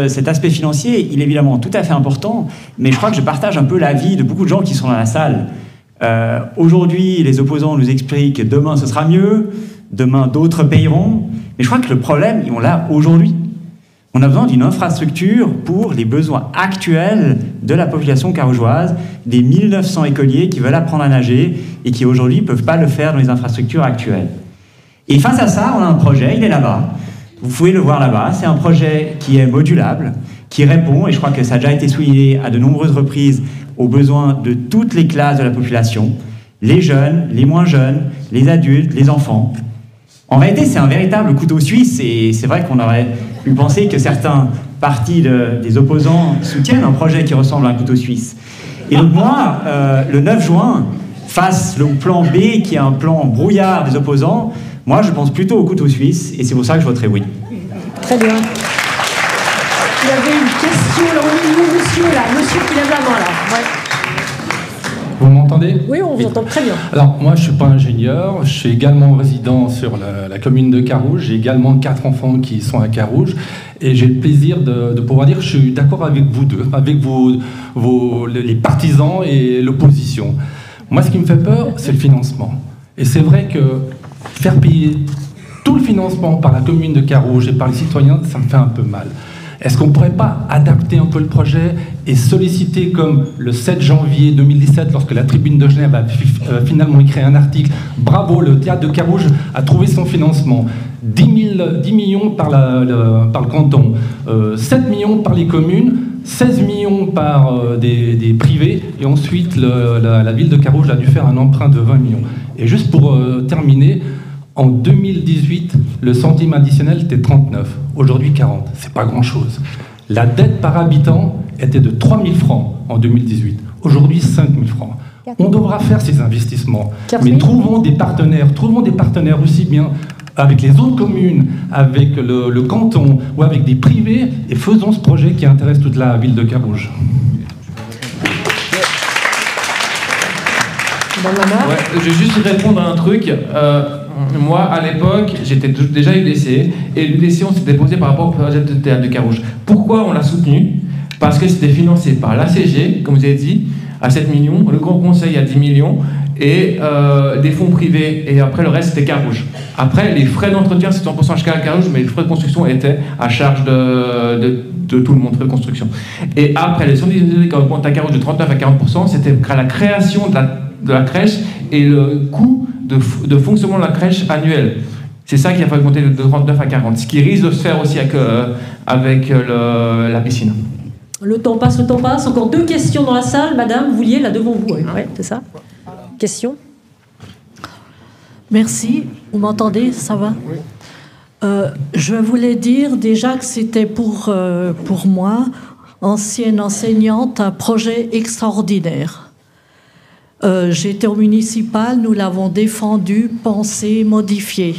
cet aspect financier, il est évidemment tout à fait important, mais je crois que je partage un peu l'avis de beaucoup de gens qui sont dans la salle. Aujourd'hui, les opposants nous expliquent que demain ce sera mieux, demain d'autres payeront, mais je crois que le problème, on l'a aujourd'hui. On a besoin d'une infrastructure pour les besoins actuels de la population carougeoise, des 1900 écoliers qui veulent apprendre à nager et qui aujourd'hui ne peuvent pas le faire dans les infrastructures actuelles. Et face à ça, on a un projet, il est là-bas. Vous pouvez le voir là-bas, c'est un projet qui est modulable, qui répond, et je crois que ça a déjà été souligné à de nombreuses reprises, aux besoins de toutes les classes de la population, les jeunes, les moins jeunes, les adultes, les enfants. En réalité, c'est un véritable couteau suisse, et c'est vrai qu'on aurait pu penser que certains partis des opposants soutiennent un projet qui ressemble à un couteau suisse. Et donc moi, le 9 juin, face au plan B, qui est un plan brouillard des opposants, moi, je pense plutôt au couteau suisse, et c'est pour ça que je voterai oui. Très bien. Il y avait une question là au milieu, monsieur qui lève la main là. Ouais. Vous m'entendez? Oui, on vous entend très bien. Alors, moi, je ne suis pas ingénieur, je suis également résident sur la commune de Carouge, j'ai également 4 enfants qui sont à Carouge, et j'ai le plaisir de pouvoir dire que je suis d'accord avec vous deux, avec les partisans et l'opposition. Moi, ce qui me fait peur, c'est le financement. Et c'est vrai que faire payer tout le financement par la commune de Carouge et par les citoyens, ça me fait un peu mal. Est-ce qu'on ne pourrait pas adapter un peu le projet et solliciter, comme le 7 janvier 2017, lorsque la Tribune de Genève a finalement écrit un article, bravo, le théâtre de Carouge a trouvé son financement, 10 millions par le canton, 7 millions par les communes, 16 millions par des privés, et ensuite la ville de Carouge a dû faire un emprunt de 20 millions. Et juste pour terminer, en 2018, le centime additionnel était 39, aujourd'hui 40, c'est pas grand-chose. La dette par habitant était de 3 000 francs en 2018, aujourd'hui 5 000 francs. On devra faire ces investissements. Mais trouvons des partenaires aussi bien avec les autres communes, avec le canton ou avec des privés, et faisons ce projet qui intéresse toute la ville de Carouge. Ouais, je vais juste répondre à un truc. Moi, à l'époque, j'étais déjà UDC, et l'UDC, on s'est déposé par rapport au projet de théâtre de Carouge. Pourquoi on l'a soutenu? Parce que c'était financé par l'ACG, comme vous avez dit, à 7 millions, le Grand Conseil à 10 millions, et des fonds privés, et après le reste c'était Carouge. Après, les frais d'entretien c'était 100% jusqu'à Carouge, mais les frais de construction étaient à charge de tout le monde, frais de construction. Et après, les sommes qui augmentent à Carouge de 39 à 40%, c'était la création de la crèche et le coût de fonctionnement de la crèche annuel. C'est ça qui a fait augmenter de 39 à 40, ce qui risque de se faire aussi avec la piscine. Le temps passe. Encore 2 questions dans la salle. Madame, vous vouliez là devant vous. Oui, c'est ça. Question. Merci. Vous m'entendez? Ça va? Oui. Je voulais dire déjà que c'était pour moi, ancienne enseignante, un projet extraordinaire. J'étais au municipal, nous l'avons défendu, pensé, modifié.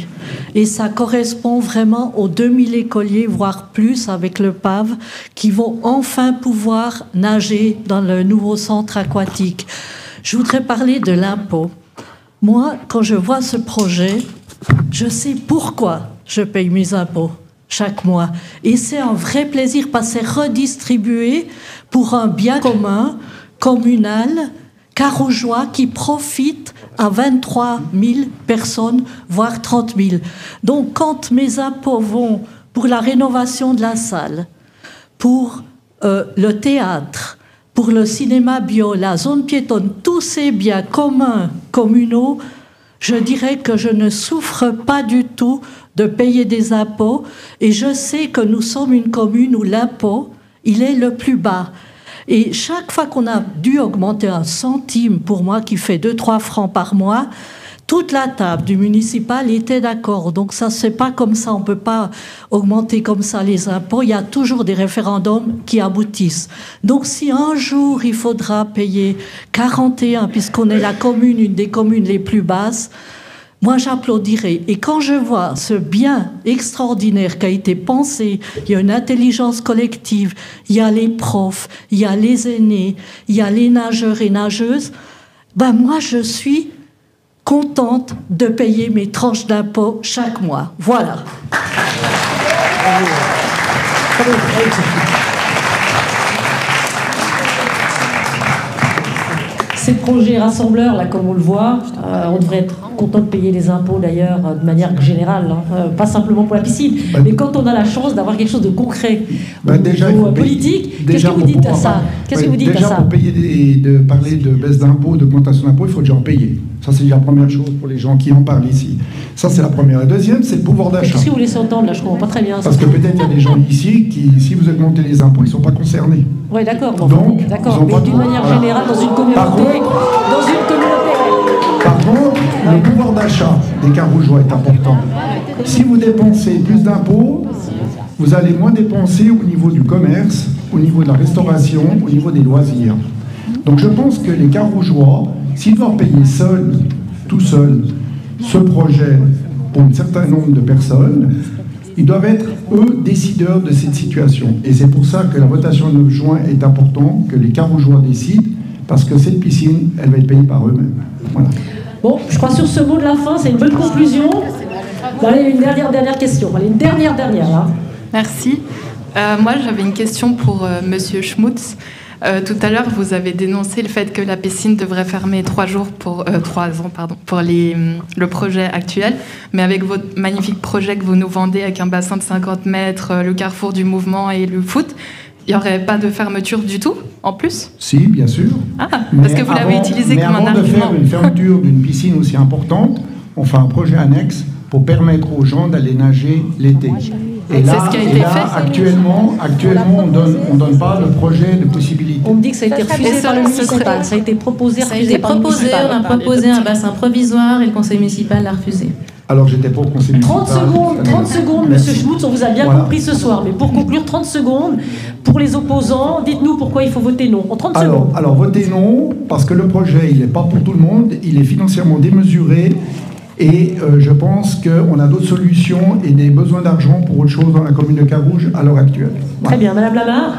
Et ça correspond vraiment aux 2000 écoliers, voire plus, avec le PAV, qui vont enfin pouvoir nager dans le nouveau centre aquatique. Je voudrais parler de l'impôt. Moi, quand je vois ce projet, je sais pourquoi je paye mes impôts chaque mois. Et c'est un vrai plaisir parce que c'est redistribué pour un bien commun, communal, carougeois qui profite à 23 000 personnes, voire 30 000. Donc, quand mes impôts vont pour la rénovation de la salle, pour le théâtre, pour le cinéma bio, la zone piétonne, tous ces biens communs, communaux, je dirais que je ne souffre pas du tout de payer des impôts. Et je sais que nous sommes une commune où l'impôt, il est le plus bas. Et chaque fois qu'on a dû augmenter 1 centime, pour moi qui fait 2-3 francs par mois, toute la table du municipal était d'accord. Donc ça, c'est pas comme ça, on peut pas augmenter comme ça les impôts. Il y a toujours des référendums qui aboutissent. Donc si un jour il faudra payer 41, puisqu'on est la commune, une des communes les plus basses, moi j'applaudirai. Et quand je vois ce bien extraordinaire qui a été pensé, il y a une intelligence collective, il y a les profs, il y a les aînés, il y a les nageurs et nageuses, ben moi je suis contente de payer mes tranches d'impôts chaque mois. Voilà. Ces projets rassembleurs, là, comme on le voit, on devrait être content de payer les impôts d'ailleurs de manière générale, hein, pas simplement pour la piscine, mais quand on a la chance d'avoir quelque chose de concret au niveau politique, qu'est-ce que vous dites à ça? Qu'est-ce que vous dites à ça? Pour payer de parler de baisse d'impôts, d'augmentation d'impôts, il faut déjà en payer. Ça, c'est déjà la première chose pour les gens qui en parlent ici. Ça, c'est la première. La deuxième, c'est le pouvoir d'achat. Qu'est-ce que vous laissez entendre là? Je ne comprends pas très bien. Parce que peut-être il y a des gens ici qui, si vous augmentez les impôts, ils ne sont pas concernés. Oui, d'accord. Donc, d'accord. Mais d'une manière générale, dans une communauté. Par contre, le pouvoir d'achat des Carougeois est important. Si vous dépensez plus d'impôts, vous allez moins dépenser au niveau du commerce, au niveau de la restauration, au niveau des loisirs. Donc je pense que les Carougeois, s'ils doivent payer seuls, tout seuls, ce projet pour un certain nombre de personnes, ils doivent être, eux, décideurs de cette situation. Et c'est pour ça que la votation le 9 juin est importante, que les Carougeois décident, parce que cette piscine, elle va être payée par eux-mêmes. Voilà. Bon, je crois sur ce mot de la fin, c'est une bonne conclusion. Bon, allez, une dernière question. Allez, une dernière. Hein. Merci. Moi, j'avais une question pour Monsieur Schmutz. Tout à l'heure, vous avez dénoncé le fait que la piscine devrait fermer 3 ans pour le projet actuel. Mais avec votre magnifique projet que vous nous vendez avec un bassin de 50 mètres, le carrefour du mouvement et le foot, il n'y aurait pas de fermeture du tout, en plus? Si, bien sûr. Ah, parce que vous l'avez utilisé comme un argument. Mais avant de faire une fermeture d'une piscine aussi importante, on fait un projet annexe pour permettre aux gens d'aller nager l'été. Et là, c'est ce qui a été fait. Actuellement, on donne pas le projet de possibilité. On me dit que ça a été refusé par le municipal. Ça a été proposé, refusé par le municipal. On a proposé un bassin provisoire et le conseil municipal l'a refusé. Alors, j'étais pas au conseil municipal. 30 secondes, Monsieur Schmutz, on vous a bien compris ce soir. Mais pour conclure, 30 secondes pour les opposants. Dites-nous pourquoi il faut voter non. En 30 secondes. Alors, voter non, parce que le projet, il n'est pas pour tout le monde. Il est financièrement démesuré. Et je pense qu'on a d'autres solutions et des besoins d'argent pour autre chose dans la commune de Carouge à l'heure actuelle. Très bien. Madame Lamarre.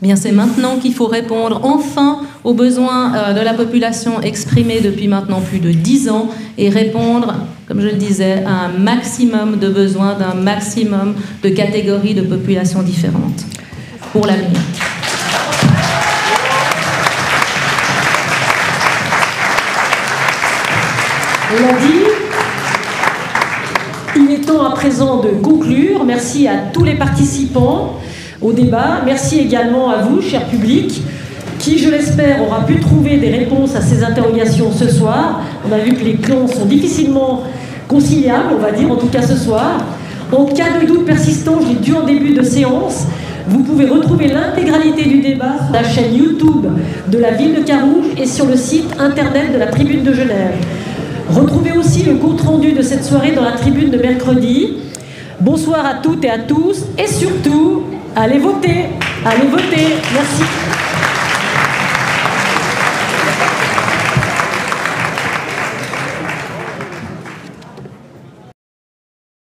Bien, c'est maintenant qu'il faut répondre enfin aux besoins de la population exprimés depuis maintenant plus de 10 ans et répondre, comme je le disais, à un maximum de besoins d'un maximum de catégories de populations différentes pour l'avenir. On l'a dit, il est temps à présent de conclure. Merci à tous les participants au débat. Merci également à vous, cher public, qui, je l'espère, aura pu trouver des réponses à ces interrogations ce soir. On a vu que les clans sont difficilement conciliables, on va dire, en tout cas ce soir. En cas de doute persistant, je l'ai dit en début de séance, vous pouvez retrouver l'intégralité du débat sur la chaîne YouTube de la ville de Carouge et sur le site internet de la Tribune de Genève. Retrouvez aussi le compte-rendu de cette soirée dans la Tribune de mercredi. Bonsoir à toutes et à tous, et surtout, allez voter. Allez voter. Merci.